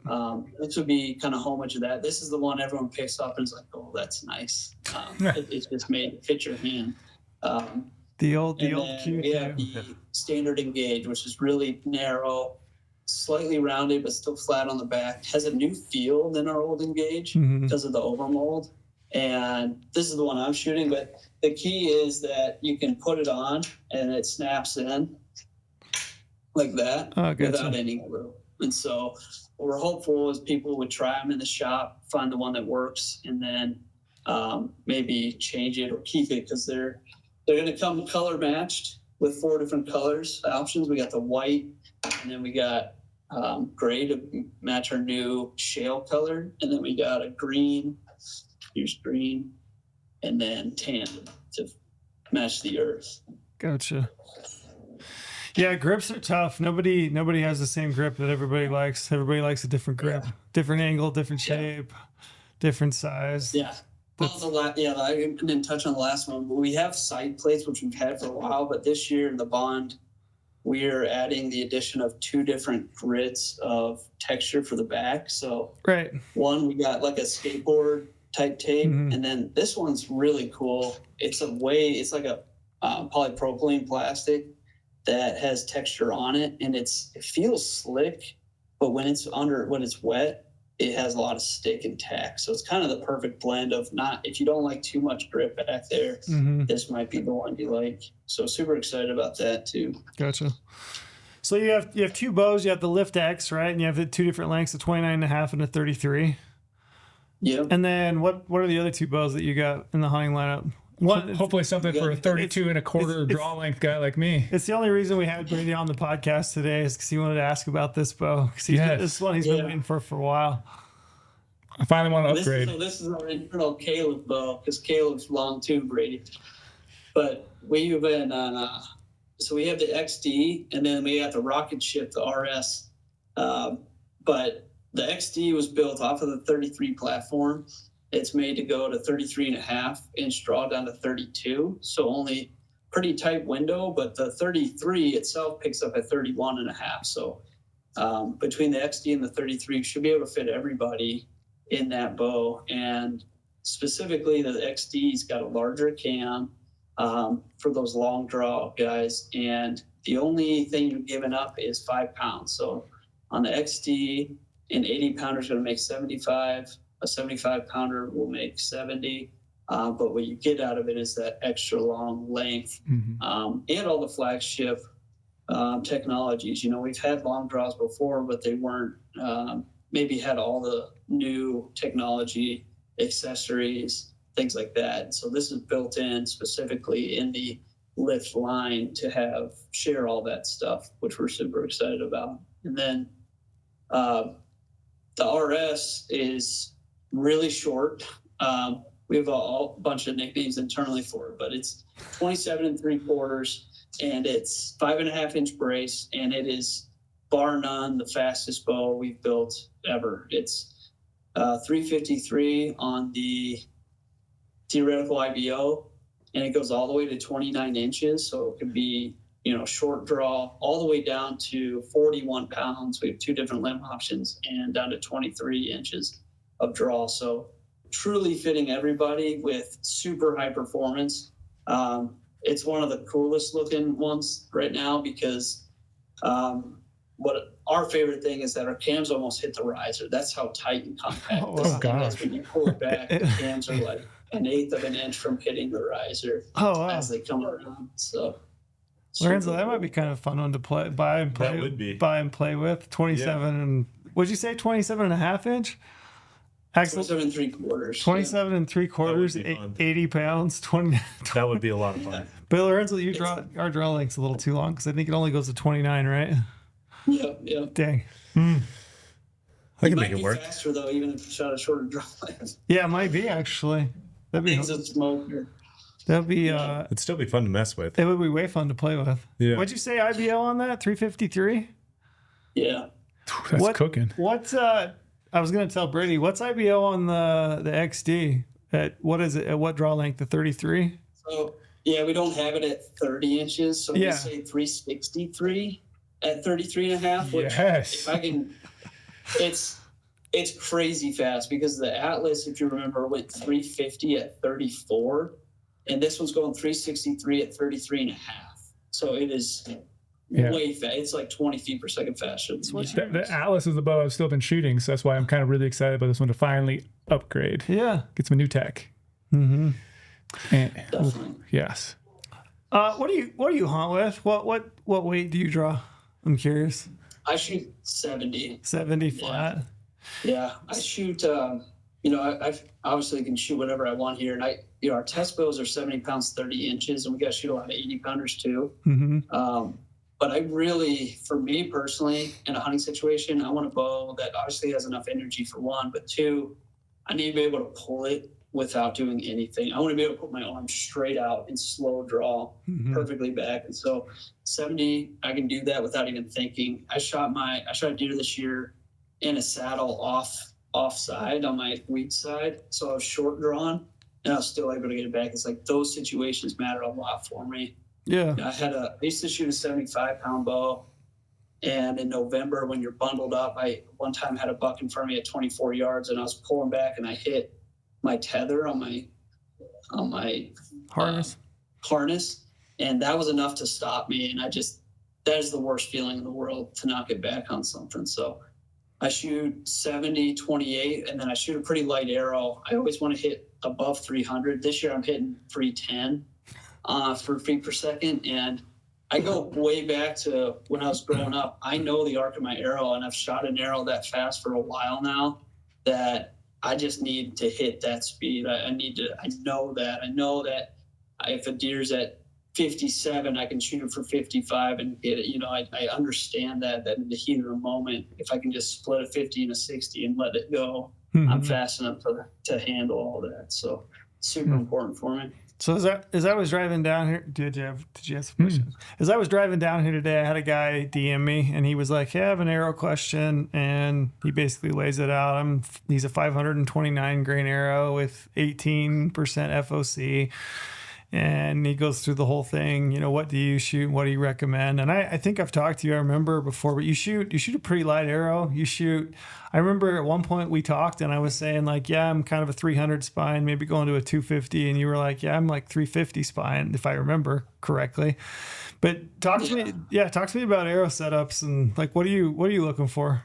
This would be kind of homage to that. This is the one everyone picks up and is like, oh, that's nice. It's just made to fit your hand. The old We cue. have the standard engage, which is really narrow, slightly rounded, but still flat on the back. Has a new feel than our old engage because of the overmold. And this is the one I'm shooting, but the key is that you can put it on and it snaps in like that without any glue. And so what we're hopeful is people would try them in the shop, find the one that works, and then maybe change it or keep it, because they're going to come color matched with 4 different colors options. We got the white, and then we got gray to match our new shale color, and then we got a green. Here's green, and then tan to match the earth. Gotcha. Yeah, grips are tough. Nobody has the same grip that everybody likes. Everybody likes a different grip, different angle, different shape, different size. Yeah. Well, I didn't touch on the last one, but we have side plates, which we've had for a while. But this year in the Bond, we're adding the addition of 2 different grits of texture for the back. So one, we got like a skateboard type tape, and then this one's really cool. It's like a polypropylene plastic that has texture on it, and it feels slick, but when it's wet, it has a lot of stick and tack. So it's kind of the perfect blend of if you don't like too much grip back there, this might be the one you like. So super excited about that too. Gotcha. So you have 2 bows. You have the Lift X, right? And you have the 2 different lengths, a 29.5 and a 33. Yeah. And then what are the other 2 bows that you got in the hunting lineup? Hopefully something for a 32.25 draw length guy like me. It's the only reason we had Brady on the podcast today is because he wanted to ask about this bow. This one he's been waiting for a while. I finally want to upgrade. This is our internal Caleb bow, because Caleb's long too, Brady. But we've been on. So we have the XD, and then we have the rocket ship, the RS. But the XD was built off of the 33 platform. It's made to go to 33.5 inch draw down to 32. So only pretty tight window, but the 33 itself picks up at 31.5. So between the XD and the 33, you should be able to fit everybody in that bow. And specifically the XD's got a larger cam for those long draw guys. And the only thing you're giving up is 5 pounds. So on the XD, an 80 pounder is going to make 75. A 75 pounder will make 70. But what you get out of it is that extra long length and all the flagship technologies. We've had long draws before, but they weren't maybe had all the new technology, accessories, things like that. So this is built in specifically in the lift line to share all that stuff, which we're super excited about. And then the RS is really short. We have a bunch of nicknames internally for it, but it's 27 3/4, and it's 5.5 inch brace, and it is bar none the fastest bow we've built ever. It's 353 on the theoretical IBO, and it goes all the way to 29 inches. So it could be, short draw all the way down to 41 pounds. We have 2 different limb options, and down to 23 inches of draw. So truly fitting everybody with super high performance. It's one of the coolest looking ones right now because what our favorite thing is that our cams almost hit the riser. That's how tight and compact this thing is. When you pull it back, the cams are like 1/8 of an inch from hitting the riser as they come around. So Lorenzo, that might be kind of a fun one to buy and play with. 27 and would you say 27.5 inch? 27 3/4. 27 3/4, 80 pounds, 20. That would be a lot of fun. But Lorenzo, our draw length's a little too long because I think it only goes to 29, right? Yeah. Dang. I can make it work. Faster though, even if you shot a shorter draw length. Yeah, it might be actually. That'd be. Things that smoker. That'd be. It'd still be fun to mess with. It would be way fun to play with. Yeah. What'd you say IBL on that? 353. Yeah. That's cooking. What's I was gonna tell Brady. What's IBL on the XD? At what is it? At what draw length? The 33. So yeah, we don't have it at 30 inches. So we say 363 at 33.5. Which Yes. if I can, it's crazy fast because the Atlas, if you remember, went 350 at 34, and this one's going 363 at 33.5. So it is way fast. It's like 20 feet per second faster. The Atlas is the bow I've still been shooting, so that's why I'm kind of really excited about this one to finally upgrade. Yeah. Get some new tech. Mm-hmm. And, Definitely. yes. What do you hunt with? What weight do you draw? I'm curious. I shoot 70. 70 flat. Yeah, I shoot. I obviously can shoot whatever I want here, and our test bows are 70 pounds, 30 inches, and we got to shoot a lot of 80 pounders too. Mm-hmm. But I really, for me personally, in a hunting situation, I want a bow that obviously has enough energy for one, but two, I need to be able to pull it without doing anything. I want to be able to put my arm straight out and slow draw perfectly back. And so 70, I can do that without even thinking. I shot a deer this year in a saddle offside on my weak side. So I was short drawn and I was still able to get it back. It's like those situations matter a lot for me. Yeah. I used to shoot a 75-pound bow. And in November, when you're bundled up, I one time had a buck in front of me at 24 yards and I was pulling back and I hit my tether on my harness. And that was enough to stop me. And that is the worst feeling in the world to not get back on something. So I shoot 70, 28, and then I shoot a pretty light arrow. I always want to hit above 300. This year I'm hitting 310 for feet per second. And I go way back to when I was growing up. I know the arc of my arrow, and I've shot an arrow that fast for a while now that I just need to hit that speed. I know that if a deer's at 57, I can shoot it for 55 and get it. I understand that in the heat of the moment, if I can just split a 50 and a 60 and let it go, I'm fast enough to handle all that. So super important for me. So as I was driving down here, did you have some questions? As I was driving down here today, I had a guy DM me and he was like, "Hey, I have an arrow question," and he basically lays it out. He's a 529 grain arrow with 18% FOC. And he goes through the whole thing. What do you shoot? What do you recommend? And I think I've talked to you, I remember before, but you shoot a pretty light arrow. I remember at one point we talked and I was saying like, yeah, I'm kind of a 300 spine, maybe going to a 250. And you were like, yeah, I'm like 350 spine, if I remember correctly. But talk to me about arrow setups and like, what are you looking for?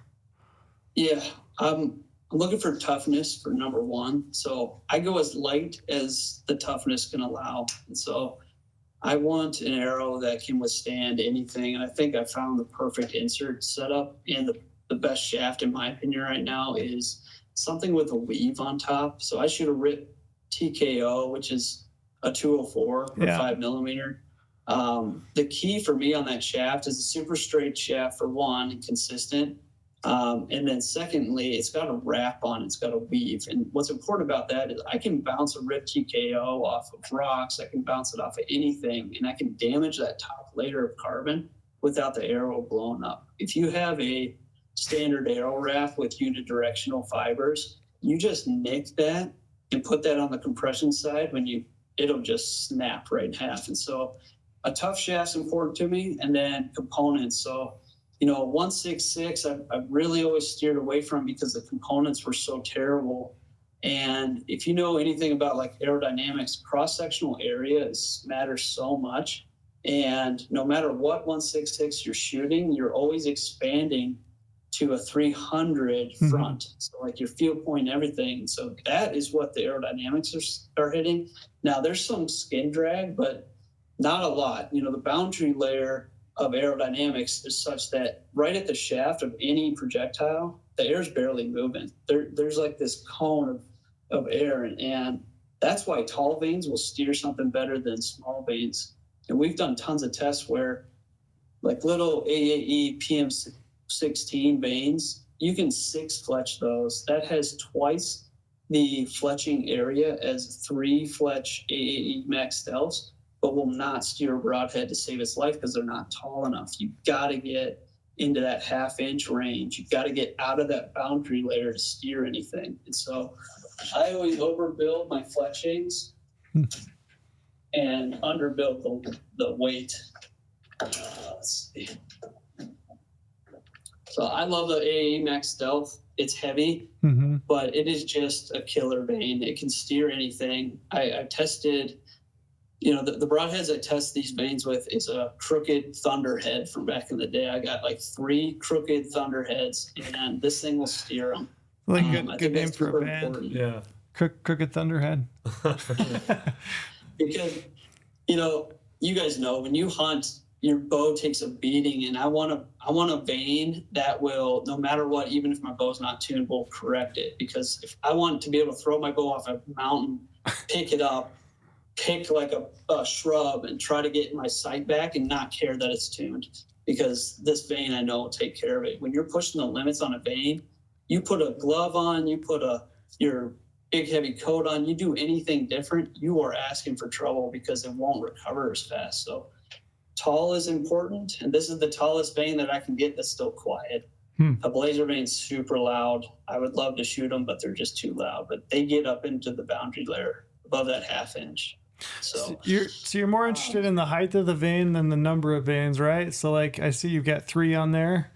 Yeah. I'm looking for toughness for number one. So I go as light as the toughness can allow. And so I want an arrow that can withstand anything. And I think I found the perfect insert setup. And the best shaft, in my opinion, right now is something with a weave on top. So I shoot a RIP TKO, which is a 204 or 5mm. The key for me on that shaft is a super straight shaft for one and consistent. And then secondly, it's got a wrap on, it's got a weave. And what's important about that is I can bounce a RIP TKO off of rocks. I can bounce it off of anything, and I can damage that top layer of carbon without the arrow blowing up. If you have a standard arrow wrap with unidirectional fibers, you just nick that and put that on the compression side it'll just snap right in half. And so a tough shaft's important to me, and then components. So 166, I really always steered away from because the components were so terrible. And if you know anything about like aerodynamics, cross-sectional areas matter so much. And no matter what 166 you're shooting, you're always expanding to a 300 front. So like your field point, everything. So that is what the aerodynamics are hitting. Now there's some skin drag, but not a lot. The boundary layer of aerodynamics is such that right at the shaft of any projectile, the air's barely moving. There's like this cone of air, and that's why tall vanes will steer something better than small vanes. And we've done tons of tests where like little AAE PM16 vanes, you can 6 fletch those. That has twice the fletching area as 3 fletch AAE max stealths, but will not steer a broadhead to save its life because they're not tall enough. You got to get into that 1/2 inch range. You got to get out of that boundary layer to steer anything. And so I always overbuild my fletchings and underbuild the weight. Let's see. So I love the AAE Max Stealth. It's heavy, but it is just a killer vane. It can steer anything. I tested, the broadheads I test these vanes with is a crooked thunderhead from back in the day. I got like 3 crooked thunderheads, and this thing will steer them. Like good name for a band. Important. Yeah. Crooked Thunderhead. Because, you guys know when you hunt, your bow takes a beating, and I want a vane that will, no matter what, even if my bow's not tuned, will correct it. Because if I want to be able to throw my bow off a mountain, pick it up, pick like a shrub, and try to get my sight back and not care that it's tuned, because this vane I know will take care of it. When you're pushing the limits on a vane, you put a glove on, you put your big heavy coat on, you do anything different, you are asking for trouble because it won't recover as fast. So tall is important, and this is the tallest vane that I can get that's still quiet. A blazer vane's super loud. I would love to shoot them, but they're just too loud. But they get up into the boundary layer above that 1/2 inch. So you're more interested in the height of the vane than the number of vanes, right? So like I see you've got 3 on there.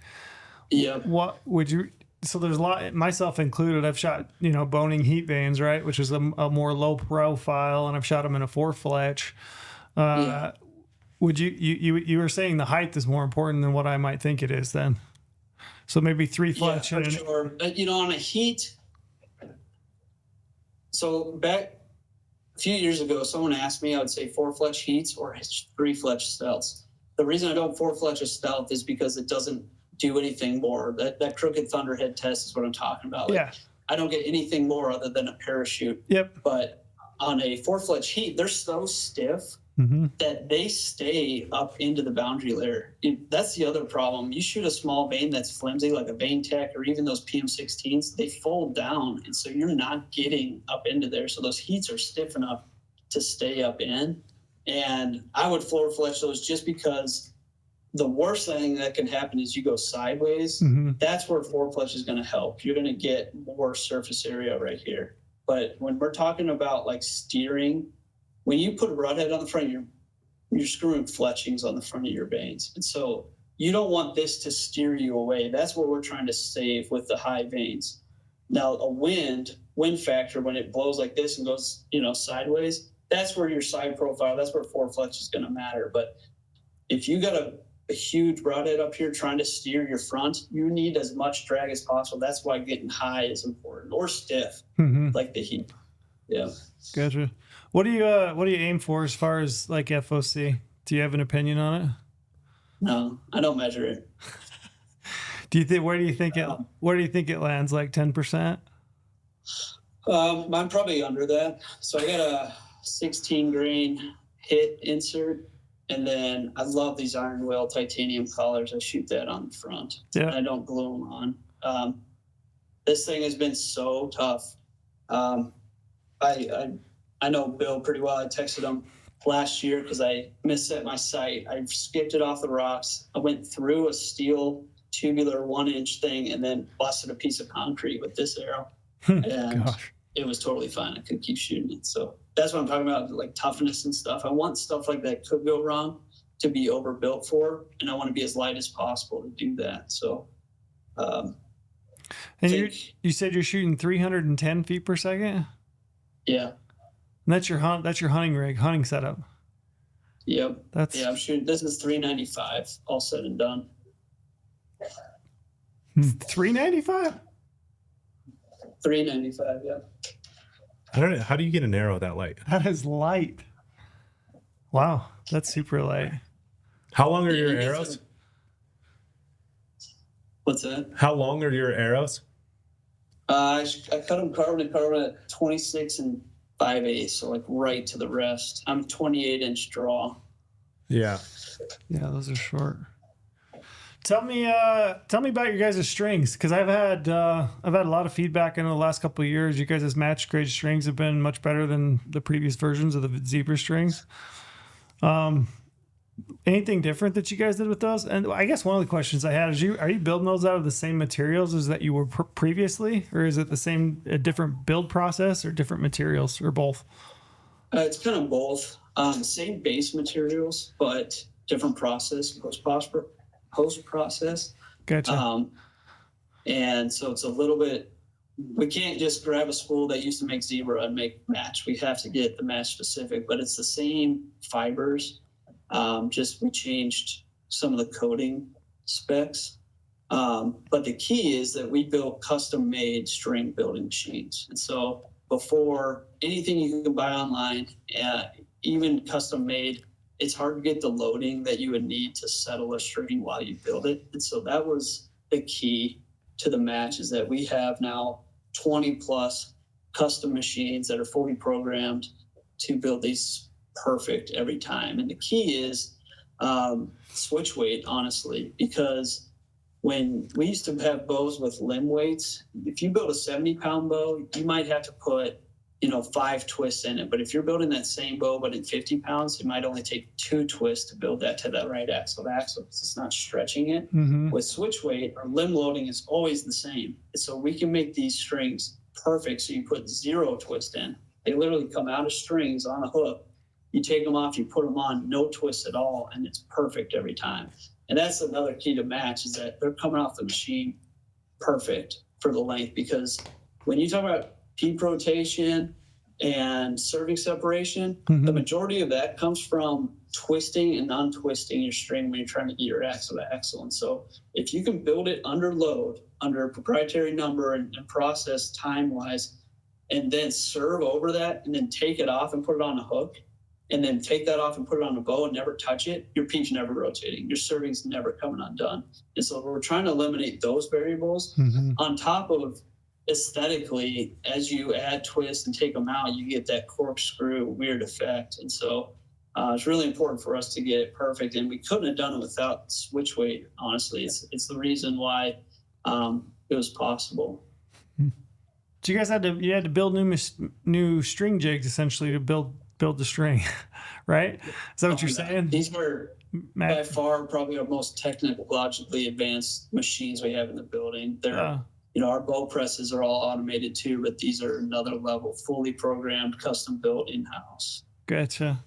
Yeah. What would you? So there's a lot, myself included. I've shot boning heat vanes, right, which is a more low profile, and I've shot them in a 4 fletch. Yeah. Would you were saying the height is more important than what I might think it is then? So maybe 3 fletch. Yeah, for sure. On a heat. So back a few years ago, someone asked me, I would say 4 fletch heats or 3 fletch stealths. The reason I don't 4 fletch a stealth is because it doesn't do anything more. That crooked thunderhead test is what I'm talking about. Yeah. I don't get anything more other than a parachute. Yep. But on a 4 fletch heat, they're so stiff that they stay up into the boundary layer. That's the other problem. You shoot a small vane that's flimsy, like a Vane Tech or even those PM16s, they fold down, and so you're not getting up into there. So those heats are stiff enough to stay up in. And I would floor fletch those just because the worst thing that can happen is you go sideways. That's where 4 fletch is going to help. You're going to get more surface area right here. But when we're talking about like steering, when you put a broadhead on the front, you're screwing fletchings on the front of your vanes. And so you don't want this to steer you away. That's what we're trying to save with the high vanes. Now, a wind factor, when it blows like this and goes, sideways, that's where your side profile, that's where 4 fletch is going to matter. But if you got a huge broadhead up here trying to steer your front, you need as much drag as possible. That's why getting high is important, or stiff, like the heat. Yeah. Gotcha. What do you aim for as far as like FOC? Do you have an opinion on it? No, I don't measure it. Where do you think it lands? Like 10%? I'm probably under that. So I got a 16 grain hit insert, and then I love these iron whale titanium collars. I shoot that on the front. Yeah. I don't glue them on. This thing has been so tough. I know Bill pretty well. I texted him last year because I misset my sight. I skipped it off the rocks. I went through a steel tubular 1-inch thing and then busted a piece of concrete with this arrow. And Gosh. It was totally fine. I could keep shooting it. So that's what I'm talking about, like toughness and stuff. I want stuff like that could go wrong to be overbuilt for, and I want to be as light as possible to do that. So, and you said you're shooting 310 feet per second? Yeah. And that's your hunting setup. Yep. I'm shooting. This is 395, all said and done. 395? 395, yeah. I don't know. How do you get an arrow that light? That is light. Wow, that's super light. How long are your arrows? What's that? How long are your arrows? I cut them carbon to carbon at 26 and 5/8, so like right to the rest. I'm 28-inch draw. Yeah. Yeah, those are short. Tell me about your guys' strings, because I've had a lot of feedback in the last couple of years. You guys' match grade strings have been much better than the previous versions of the zebra strings. Anything different that you guys did with those? And I guess one of the questions I had is, are you building those out of the same materials as that you were previously, or is it a different build process, or different materials, or both? It's kind of both. Same base materials, but different process, post process. Gotcha. And so it's a little bit, we can't just grab a spool that used to make zebra and make match. We have to get the match specific, but it's the same fibers. Just we changed some of the coating specs. But the key is that we built custom made string building machines. And so before anything you can buy online, even custom made, it's hard to get the loading that you would need to settle a string while you build it. And so that was the key to the match, is that we have now 20 plus custom machines that are fully programmed to build these perfect every time. And the key is switch weight, honestly, because when we used to have bows with limb weights, if you build a 70-pound bow, you might have to put 5 twists in it. But if you're building that same bow but in 50 pounds, it might only take 2 twists to build that to that right axle to axle, because it's not stretching it. Mm-hmm. With switch weight, our limb loading is always the same. So we can make these strings perfect. So you put 0 twist in. They literally come out of strings on a hook. You take them off, you put them on, no twist at all, and it's perfect every time. And that's another key to match, is that they're coming off the machine perfect for the length. Because when you talk about peep rotation and serving separation, the majority of that comes from twisting and untwisting your string when you're trying to get your axle to axle. And so if you can build it under load, under a proprietary number and process time-wise, and then serve over that, and then take it off and put it on a hook, and then take that off and put it on a bow and never touch it, your peep's never rotating. Your serving's never coming undone. And so we're trying to eliminate those variables on top of aesthetically. As you add twists and take them out, you get that corkscrew weird effect. And so it's really important for us to get it perfect. And we couldn't have done it without switch weight, honestly. It's the reason why it was possible. So you guys had to build new string jigs, essentially, to build the string, right? Is that what you're saying? These were by far probably our most technologically advanced machines we have in the building. They're our bow presses are all automated too, but these are another level, fully programmed, custom built in-house. Gotcha.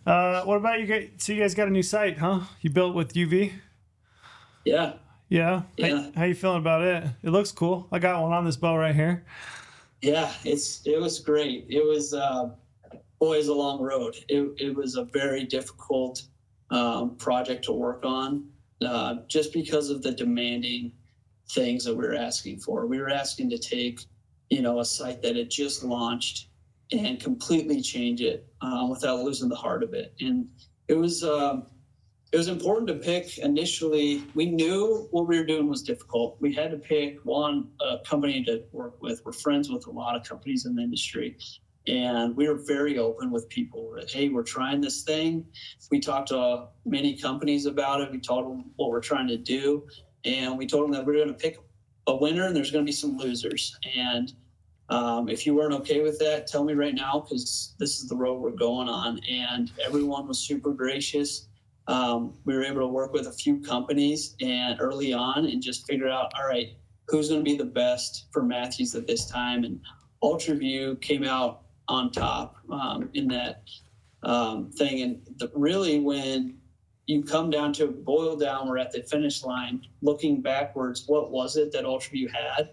What about you guys? So you guys got a new site, huh? You built with UV? Yeah. Yeah. How you feeling about it? It looks cool. I got one on this bow right here. Yeah, it was great. It was always a long road. It was a very difficult project to work on, just because of the demanding things that we were asking for. We were asking to take, a site that had just launched and completely change it without losing the heart of it. And it was important to pick initially. We knew what we were doing was difficult. We had to pick one company to work with. We're friends with a lot of companies in the industry. And we were very open with people that, hey, we're trying this thing. We talked to many companies about it. We told them what we're trying to do. And we told them that we're going to pick a winner and there's going to be some losers. And if you weren't okay with that, tell me right now, because this is the road we're going on. And everyone was super gracious. We were able to work with a few companies and early on and just figure out, all right, who's going to be the best for Mathews at this time. And UltraView came out on top in that thing. And really, when you come down to boil down, we're at the finish line, looking backwards, what was it that UltraView had?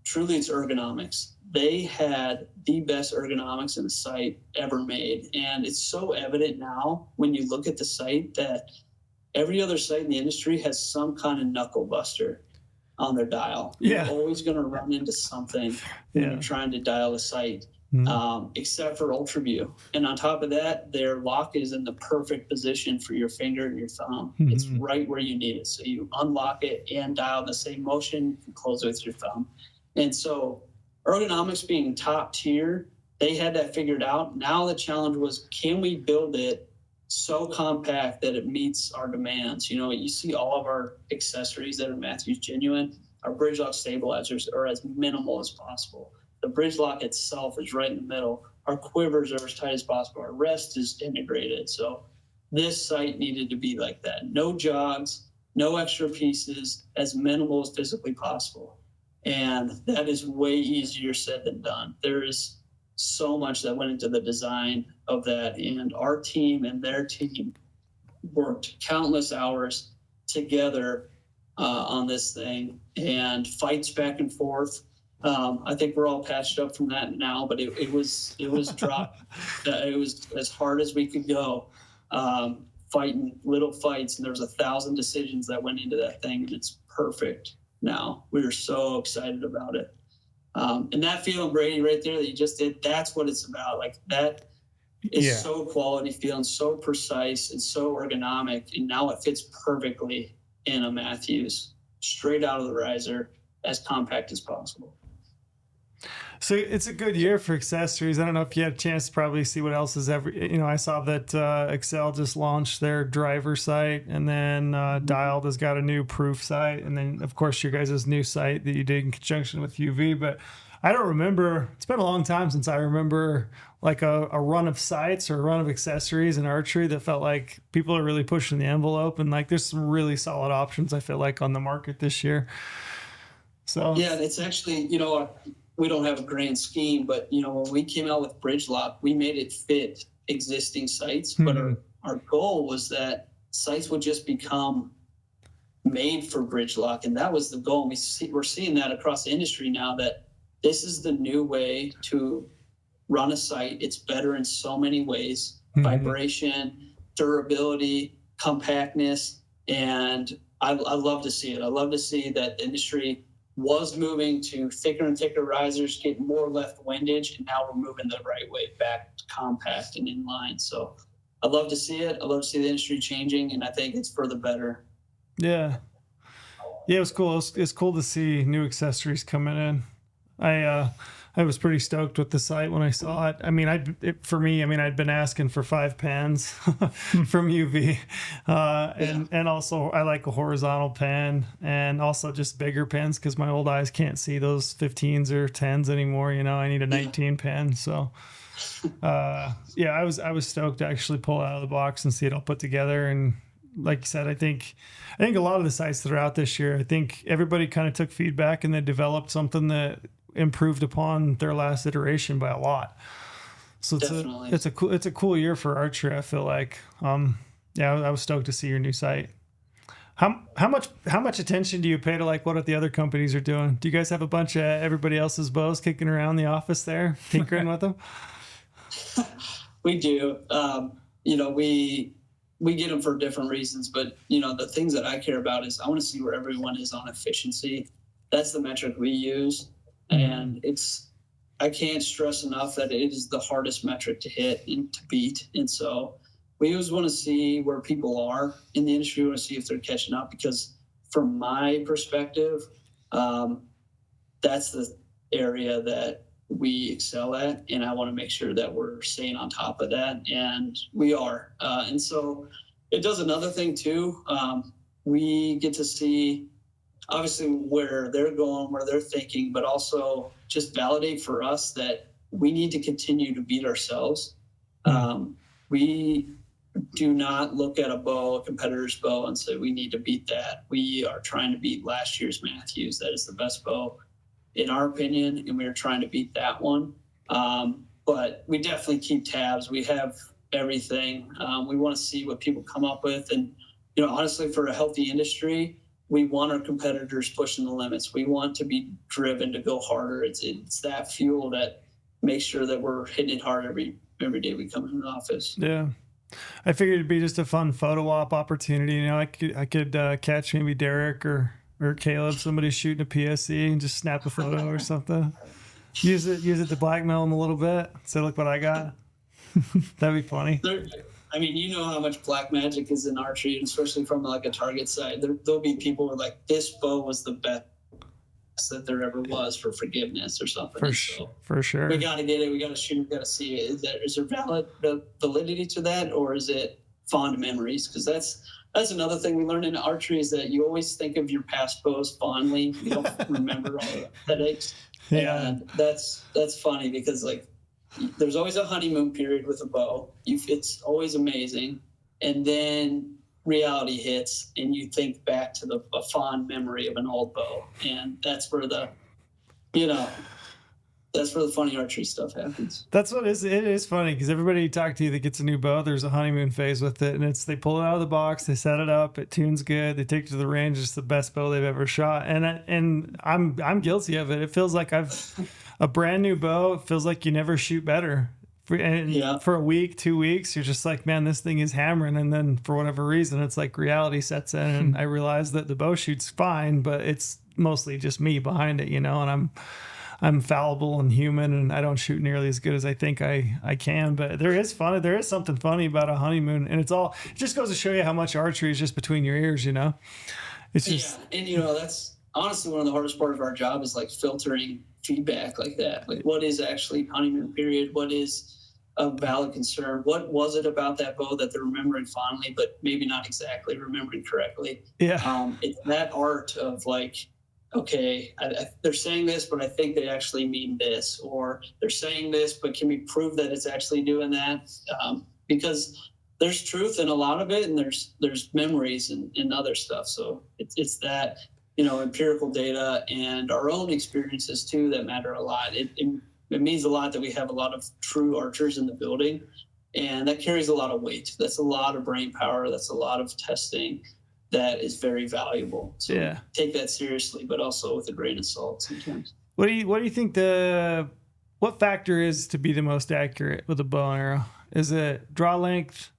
Truly, it's ergonomics. They had the best ergonomics in the site ever made. And it's so evident now when you look at the site that every other site in the industry has some kind of knuckle buster on their dial. Yeah. You're always going to run into something when you're trying to dial a site, except for UltraView. And on top of that, their lock is in the perfect position for your finger and your thumb. It's right where you need it. So you unlock it and dial the same motion, you can close it with your thumb. And so ergonomics being top tier, they had that figured out. Now the challenge was, can we build it so compact that it meets our demands. You know, you see all of our accessories that are Mathews genuine. Our bridge lock stabilizers are as minimal as possible. The bridge lock itself is right in the middle. Our quivers are as tight as possible. Our rest is integrated. So this sight needed to be like that. No jogs, no extra pieces, as minimal as physically possible. And that is way easier said than done. There is so much that went into the design of that. And our team and their team worked countless hours together on this thing, and fights back and forth. I think we're all patched up from that now, but it was dropped. It was as hard as we could go, fighting little fights, and there was 1,000 decisions that went into that thing, and it's perfect now. We were so excited about it. And that feeling, Brady, right there that you just did, that's what it's about. Like, that is so quality feeling, so precise and so ergonomic, and now it fits perfectly in a Mathews, straight out of the riser, as compact as possible. So it's a good year for accessories. I don't know if you had a chance to probably see what else is I saw that Excel just launched their driver site, and then Dialed has got a new proof site, and then of course your guys' new site that you did in conjunction with UV. But I don't remember, it's been a long time since I remember like a run of sites or a run of accessories in archery that felt like people are really pushing the envelope, and like there's some really solid options I feel like on the market this year. So yeah, it's actually, we don't have a grand scheme, but when we came out with bridge lock, we made it fit existing sites. But our goal was that sites would just become made for bridge lock, and that was the goal. And we're seeing that across the industry now, that this is the new way to run a site. It's better in so many ways: vibration, durability, compactness, and I love to see it. I love to see that the industry was moving to thicker and thicker risers, getting more left windage, and now we're moving the right way back to compact and inline. So I love to see it. I love to see the industry changing, and I think it's for the better. Yeah, it was cool. It's cool to see new accessories coming in. I was pretty stoked with the site when I saw it. I mean, I'd been asking for 5 pens from UV, and also I like a horizontal pen, and also just bigger pens because my old eyes can't see those 15s or 10s anymore. I need a 19 pen. So, I was stoked to actually pull it out of the box and see it all put together. And like you said, I think a lot of the sites that are out this year, I think everybody kind of took feedback and they developed something that improved upon their last iteration by a lot. So it's a cool year for archery, I feel like. I was stoked to see your new site. How much attention do you pay to like what the other companies are doing? Do you guys have a bunch of everybody else's bows kicking around the office there, tinkering with them? We do. We get them for different reasons, but the things that I care about is I want to see where everyone is on efficiency. That's the metric we use. And I can't stress enough that it is the hardest metric to hit and to beat. And so we always want to see where people are in the industry. We want to see if they're catching up, because from my perspective, that's the area that we excel at. And I want to make sure that we're staying on top of that. And we are. And so it does another thing too. We get to see obviously where they're going, where they're thinking, but also just validate for us that we need to continue to beat ourselves. We do not look at a competitor's bow and say we need to beat that. We are trying to beat last year's Mathews. That is the best bow in our opinion, and we are trying to beat that one. But we definitely keep tabs. We have everything. We want to see what people come up with. And, honestly, for a healthy industry, we want our competitors pushing the limits. We want to be driven to go harder. It's that fuel that makes sure that we're hitting it hard every day we come in the office. Yeah. I figured it'd be just a fun photo op opportunity. I could catch maybe Derek or Caleb, somebody shooting a PSE, and just snap a photo or something. Use it to blackmail them a little bit. Say, look what I got. That'd be funny. How much black magic is in archery, especially from like a target side. There'll be people who are like, this bow was the best that there ever was for forgiveness or something. For sure. We got to get it. We got to shoot. We got to see it. Is there valid validity to that, or is it fond memories, because that's another thing we learned in archery, is that you always think of your past bows fondly. You don't remember all the headaches. Yeah. And that's funny, because like there's always a honeymoon period with a bow. It's always amazing. And then reality hits and you think back to a fond memory of an old bow. And that's where that's where the funny archery stuff happens. That's what it is funny, because everybody you talk to that gets a new bow, there's a honeymoon phase with it, and they pull it out of the box, they set it up, it tunes good, they take it to the range, it's the best bow they've ever shot, and I'm guilty of it. It feels like a brand new bow. It feels like you never shoot better. For a week, 2 weeks, you're just like, man, this thing is hammering, and then for whatever reason, it's like reality sets in, and I realize that the bow shoots fine, but it's mostly just me behind it, and I'm fallible and human, and I don't shoot nearly as good as I think I can. But there is something funny about a honeymoon, and it just goes to show you how much archery is just between your ears, It's just and that's honestly one of the hardest parts of our job, is like filtering feedback like that. Like, what is actually honeymoon period? What is a valid concern? What was it about that bow that they're remembering fondly, but maybe not exactly remembering correctly? Yeah. It's that art of like, okay, they're saying this, but I think they actually mean this, or they're saying this, but can we prove that it's actually doing that? Because there's truth in a lot of it, and there's memories and other stuff. So it's that, empirical data and our own experiences too that matter a lot. It means a lot that we have a lot of true archers in the building, and that carries a lot of weight. That's a lot of brain power. That's a lot of testing. That is very valuable. So take that seriously, but also with a grain of salt sometimes. What do you think what factor is to be the most accurate with a bow and arrow? Is it draw length?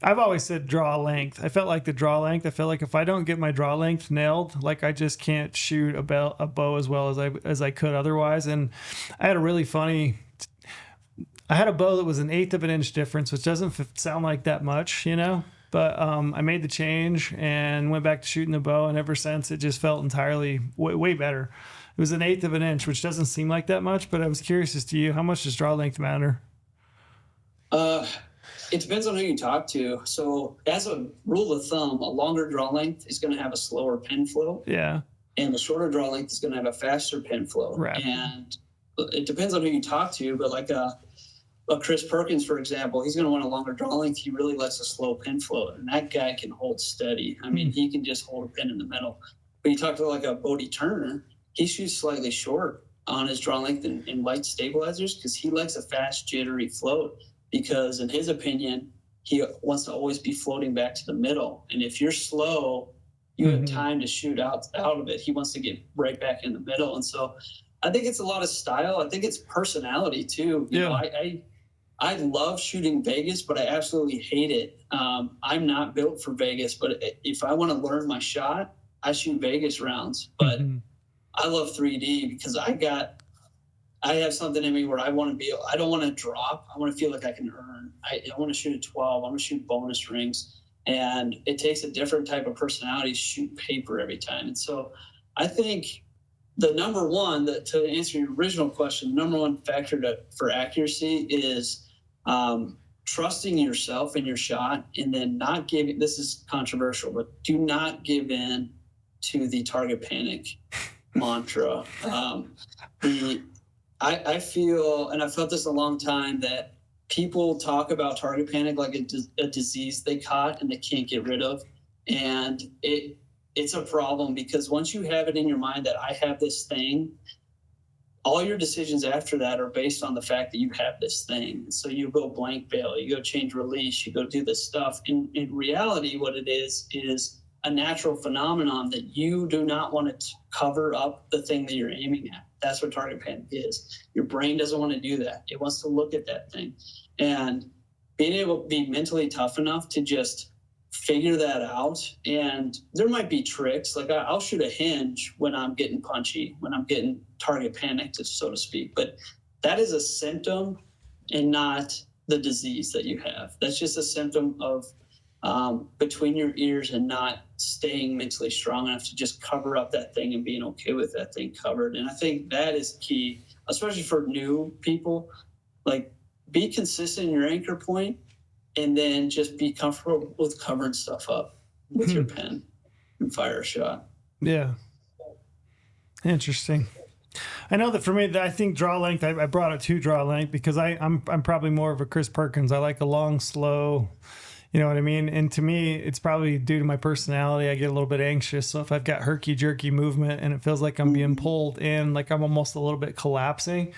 I've always said draw length. I felt like if I don't get my draw length nailed, like I just can't shoot a bow as well as I could otherwise. And I had I had a bow that was an 1/8 of an inch difference, which doesn't sound like that much, but I made the change and went back to shooting the bow. And ever since, it just felt entirely way better. It was an 1/8 of an inch, which doesn't seem like that much, but I was curious as to you, how much does draw length matter? It depends on who you talk to. So as a rule of thumb, a longer draw length is going to have a slower pin flow. Yeah. And the shorter draw length is going to have a faster pin flow. Right. And it depends on who you talk to, but like a Chris Perkins, for example, he's going to want a longer draw length. He really likes a slow pin flow, and that guy can hold steady. I mean, he can just hold a pin in the middle. But you talk to like a Bodie Turner, he shoots slightly short on his draw length in light stabilizers, because he likes a fast, jittery float, because in his opinion, he wants to always be floating back to the middle. And if you're slow, you have time to shoot out of it. He wants to get right back in the middle. And so I think it's a lot of style. I think it's personality too. You know, I love shooting Vegas, but I absolutely hate it. I'm not built for Vegas, but if I want to learn my shot, I shoot Vegas rounds. But I love 3D because I have something in me where I don't want to drop. I want to feel like I can earn. I want to shoot a 12. I want to shoot bonus rings. And it takes a different type of personality to shoot paper every time. And so I think the number one, to answer your original question, the number one factor for accuracy is trusting yourself and your shot, and then not giving, this is controversial, but do not give in to the target panic mantra. I feel, and I've felt this a long time, that people talk about target panic like a disease they caught and they can't get rid of. And it's a problem, because once you have it in your mind that I have this thing, all your decisions after that are based on the fact that you have this thing. So you go blank bail, you go change release, you go do this stuff. In reality, what it is a natural phenomenon that you do not want to cover up the thing that you're aiming at. That's what target panic is. Your brain doesn't want to do that. It wants to look at that thing. And being able to be mentally tough enough to just figure that out. And there might be tricks. Like I'll shoot a hinge when I'm getting punchy, when I'm getting target panicked, so to speak. But that is a symptom and not the disease that you have. That's just a symptom of between your ears and not staying mentally strong enough to just cover up that thing and being okay with that thing covered. And I think that is key, especially for new people. Like, be consistent in your anchor point, and then just be comfortable with covering stuff up with your pen and fire a shot. Yeah. Interesting. I know that for me, I think draw length, I brought it to draw length because I'm probably more of a Chris Perkins. I like a long, slow, you know what I mean? And to me, it's probably due to my personality. I get a little bit anxious. So if I've got herky-jerky movement and it feels like I'm being pulled in, like I'm almost a little bit collapsing,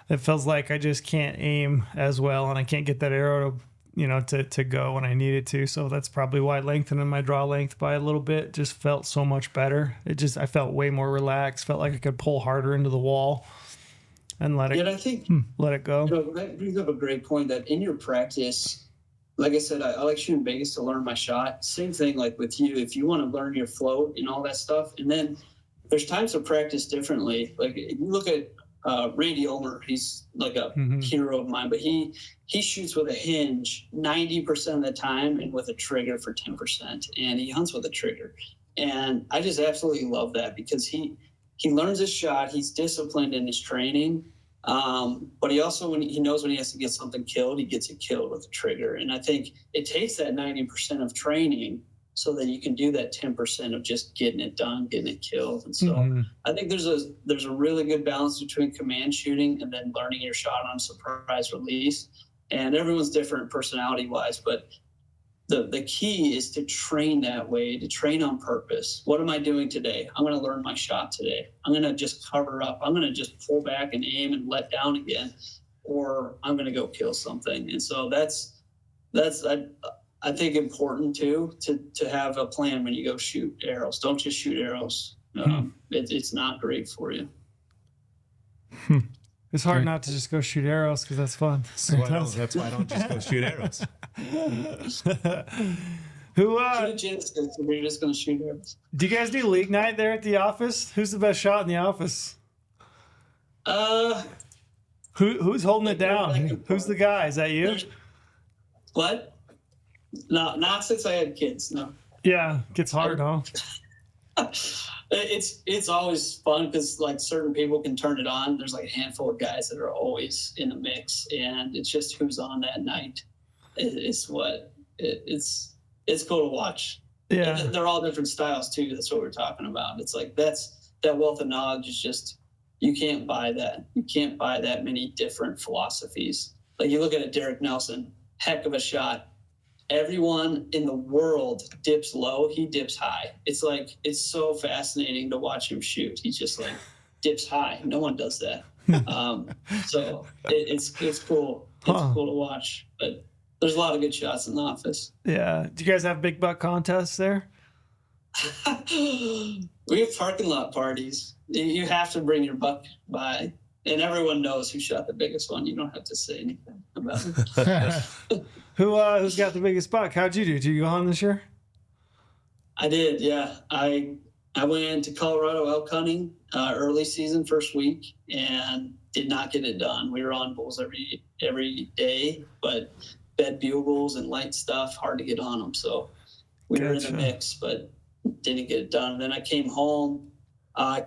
it feels like I just can't aim as well and I can't get that arrow to, you know, to go when I need it to. So that's probably why lengthening my draw length by a little bit just felt so much better. I felt way more relaxed, felt like I could pull harder into the wall and let it, I think, let it go. That brings up a great point that in your practice, like I said, I like shooting Vegas to learn my shot. Same thing like with you, if you want to learn your float and all that stuff. And then there's times to practice differently. Like if you look at Randy Ulmer, he's like a hero of mine, but he shoots with a hinge 90% of the time and with a trigger for 10%, and he hunts with a trigger. And I just absolutely love that because he learns his shot, he's disciplined in his training, but he also, when he knows when he has to get something killed, he gets it killed with a trigger. And I think it takes that 90% of training so that you can do that 10% of just getting it done, getting it killed. And so I think there's a really good balance between command shooting and then learning your shot on surprise release. And everyone's different personality wise, but the key is to train that way, to train on purpose. What am I doing today? I'm going to learn my shot today. I'm going to just cover up. I'm going to just pull back and aim and let down again, or I'm going to go kill something. And so that's I think important too, to have a plan when you go shoot arrows. Don't just shoot arrows. It's not great for you. It's hard not to just go shoot arrows because that's fun. That's why I don't just go shoot arrows. We're just going to shoot arrows. Do you guys do league night there at the office? Who's the best shot in the office? Who's holding it down? Who's the guy? Is that you? What? No, not since I had kids. No. Yeah, gets hard, huh? It's always fun because like certain people can turn it on. There's like a handful of guys that are always in the mix, and it's just who's on that night. It's cool to watch. Yeah, and they're all different styles too. That's what we're talking about. It's like that wealth of knowledge is just, you can't buy that. You can't buy that many different philosophies. Like you look at Derek Nelson, heck of a shot. Everyone in the world dips low, he dips high. It's like, it's so fascinating to watch him shoot. He's just like dips high. No one does that. So it's cool. It's cool to watch, but there's a lot of good shots in the office. Yeah. Do you guys have big buck contests there? We have parking lot parties. You have to bring your buck by, and everyone knows who shot the biggest one. You don't have to say anything about it. Who's got the biggest buck? How'd you do? Did you go on this year? I did, yeah. I went to Colorado elk hunting early season first week and did not get it done. We were on bulls every day, but bed bugles and light stuff, hard to get on them. So we were in the mix, but didn't get it done. And then I came home,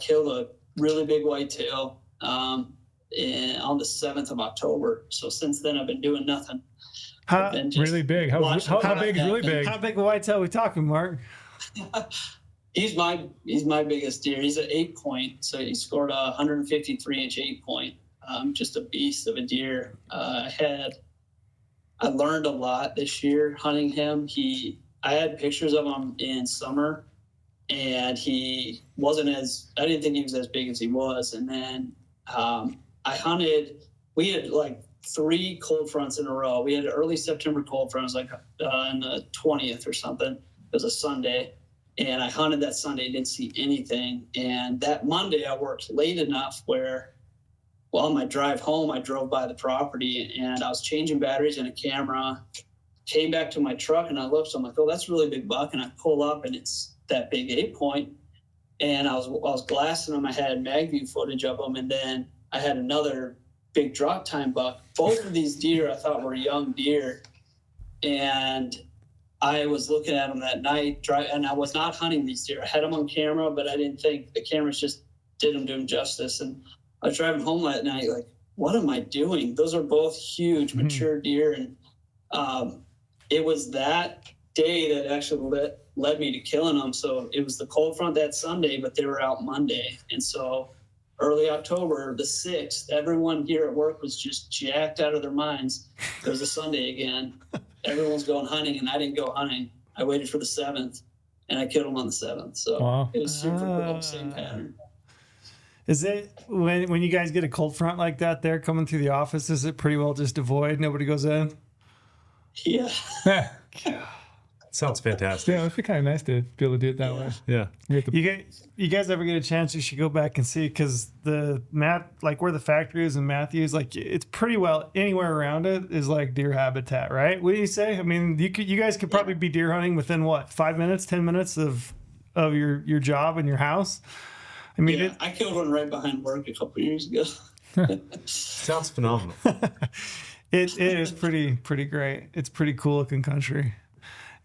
killed a really big whitetail on the 7th of October. So since then I've been doing nothing. Really big. How big is really big? How big a whitetail are we talking, Mark? He's my biggest deer. He's an 8-point, so he scored a 153-inch 8-point. Just a beast of a deer. I learned a lot this year hunting him. I had pictures of him in summer, and I didn't think he was as big as he was. And then we had like 3 cold fronts in a row. We had an early September cold front. It was like on the 20th or something. It was a Sunday. And I hunted that Sunday, didn't see anything. And that Monday I worked late enough where, on my drive home, I drove by the property and I was changing batteries in a camera, came back to my truck and I looked, so I'm like, oh, that's a really big buck. And I pull up and it's that big 8-point. And I was glassing them. I had mag view footage of them. And then I had another big drop time buck. Both of these deer I thought were young deer, and I was looking at them that night, and I was not hunting these deer. I had them on camera, but I didn't think the cameras just didn't do them justice. And I was driving home that night like, what am I doing? Those are both huge, mature deer. And it was that day that actually led me to killing them. So it was the cold front that Sunday, but they were out Monday. And so early October, the 6th, everyone here at work was just jacked out of their minds. It was a Sunday again. Everyone's going hunting, and I didn't go hunting. I waited for the 7th, and I killed them on the 7th. So Wow. it was super cool, same pattern. Is it when you guys get a cold front like that there coming through the office, is it pretty well just devoid? Nobody goes in? Yeah. Sounds fantastic. Yeah, it'd be kind of nice to be able to do it that way. Yeah. You guys ever get a chance, you should go back and see, because like where the factory is in Mathews, like it's pretty well anywhere around it is like deer habitat, right? What do you say? I mean, you guys could probably be deer hunting within what, 5 minutes, 10 minutes of your job and your house. I mean, I killed one right behind work a couple of years ago. Sounds phenomenal. it is pretty great. It's pretty cool looking country.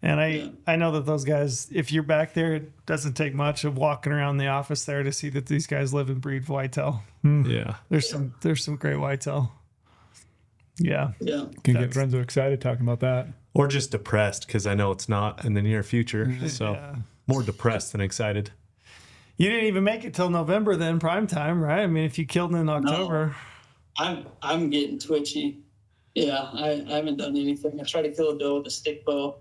And I know that those guys, if you're back there, it doesn't take much of walking around the office there to see that these guys live and breed whitetail. Yeah. There's some great whitetail. Yeah. Yeah. Can get Renzo excited talking about that. Or just depressed, because I know it's not in the near future. So Yeah. more depressed than excited. You didn't even make it till November then, prime time, right? I mean, if you killed in October. I'm getting twitchy. Yeah, I haven't done anything. I tried to kill a doe with a stick bow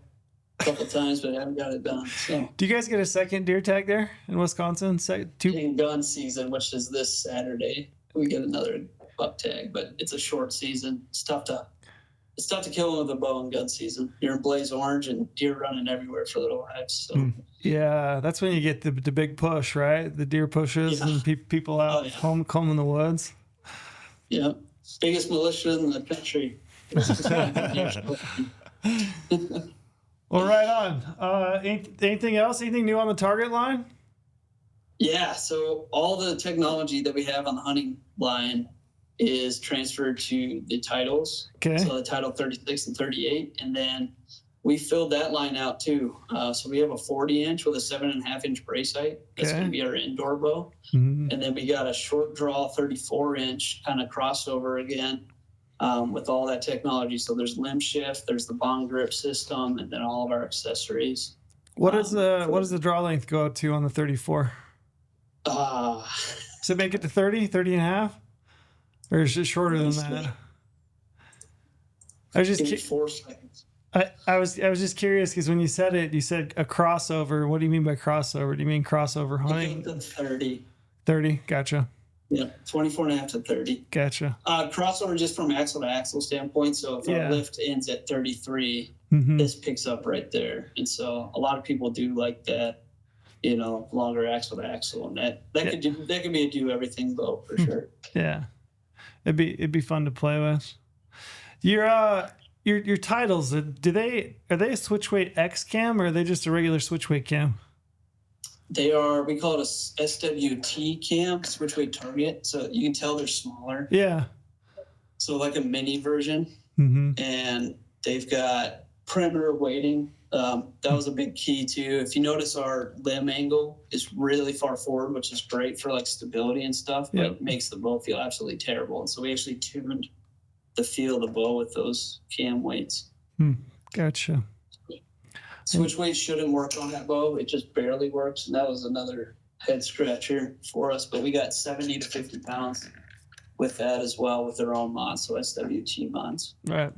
a couple times, but I haven't got it done. So Do you guys get a second deer tag there in Wisconsin? in gun season, which is this Saturday, we get another buck tag, but it's a short season. It's tough to kill them with a bow in gun season. You're in blaze orange and deer running everywhere for their lives. So Yeah, that's when you get the big push, right? The deer pushes and people out home combing the woods. yeah, biggest militia in the country. Well, right on. Anything else? Anything new on the target line? Yeah, so all the technology that we have on the hunting line is transferred to the titles. Okay. So the title 36 and 38, and then we filled that line out too. So we have a 40-inch with a 7.5-inch brace height. That's going to be our indoor bow. Mm-hmm. And then we got a short draw 34-inch kind of crossover again with all that technology. So there's limb shift, there's the bong grip system, and then all of our accessories. What does the draw length go to on the 34? Does it make it to 30 and a half? Or is it shorter than that? I was just Give me 4 seconds. I was just curious, because when you said it, you said a crossover. What do you mean by crossover? Do you mean crossover hunting? 30. 30, gotcha. Yeah, 24 and a half to 30. Gotcha. Crossover just from axle to axle standpoint. So if our lift ends at 33, this picks up right there. And so a lot of people do like that, longer axle to axle, and that could be a do everything bow for sure. Yeah, it'd be fun to play with. Your titles, are they a switch weight X cam, or are they just a regular switch weight cam? They are, we call it a SWT cam, switch weight target. So you can tell they're smaller. Yeah. So like a mini version. And they've got perimeter weighting. That was a big key too. If you notice, our limb angle is really far forward, which is great for like stability and stuff, but it makes the bow feel absolutely terrible. And so we actually tuned the feel of the bow with those cam weights. Gotcha. Switch weight shouldn't work on that bow. It just barely works. And that was another head scratcher for us. But we got 70 to 50 pounds with that as well, with their own mods. So SWT mods. Right.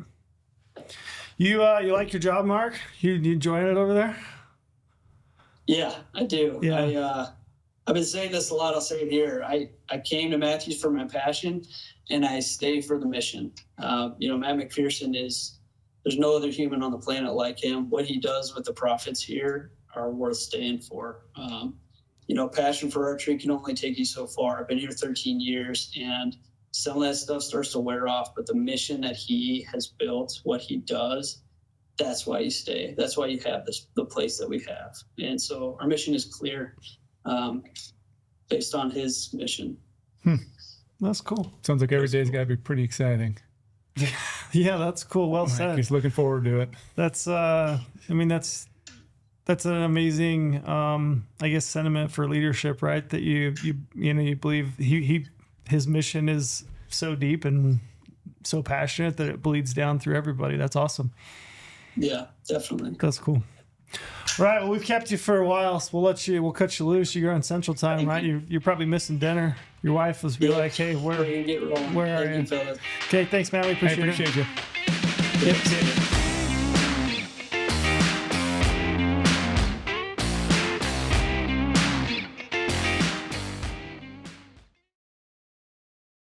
You like your job, Mark? You enjoying it over there? Yeah, I do. Yeah. I've been saying this a lot. I'll say it here. I came to Mathews for my passion, and I stay for the mission. Matt McPherson there's no other human on the planet like him. What he does with the profits here are worth staying for. Passion for archery can only take you so far. I've been here 13 years, and some of that stuff starts to wear off, but the mission that he has built, what he does, that's why you stay. That's why you have the place that we have. And so our mission is clear, based on his mission. That's cool. Sounds like every day's got to be pretty exciting. Yeah, that's cool. Well said. He's looking forward to it. That's that's an amazing sentiment for leadership, right? That you believe his mission is so deep and so passionate that it bleeds down through everybody. That's awesome. Yeah, definitely. That's cool. All right. Well, we've kept you for a while, so we'll cut you loose. You're on Central Time, right? You're probably missing dinner. Your wife was be like, hey, where are you? Fellas. Okay. Thanks, man. We appreciate it. you. Yep. See you.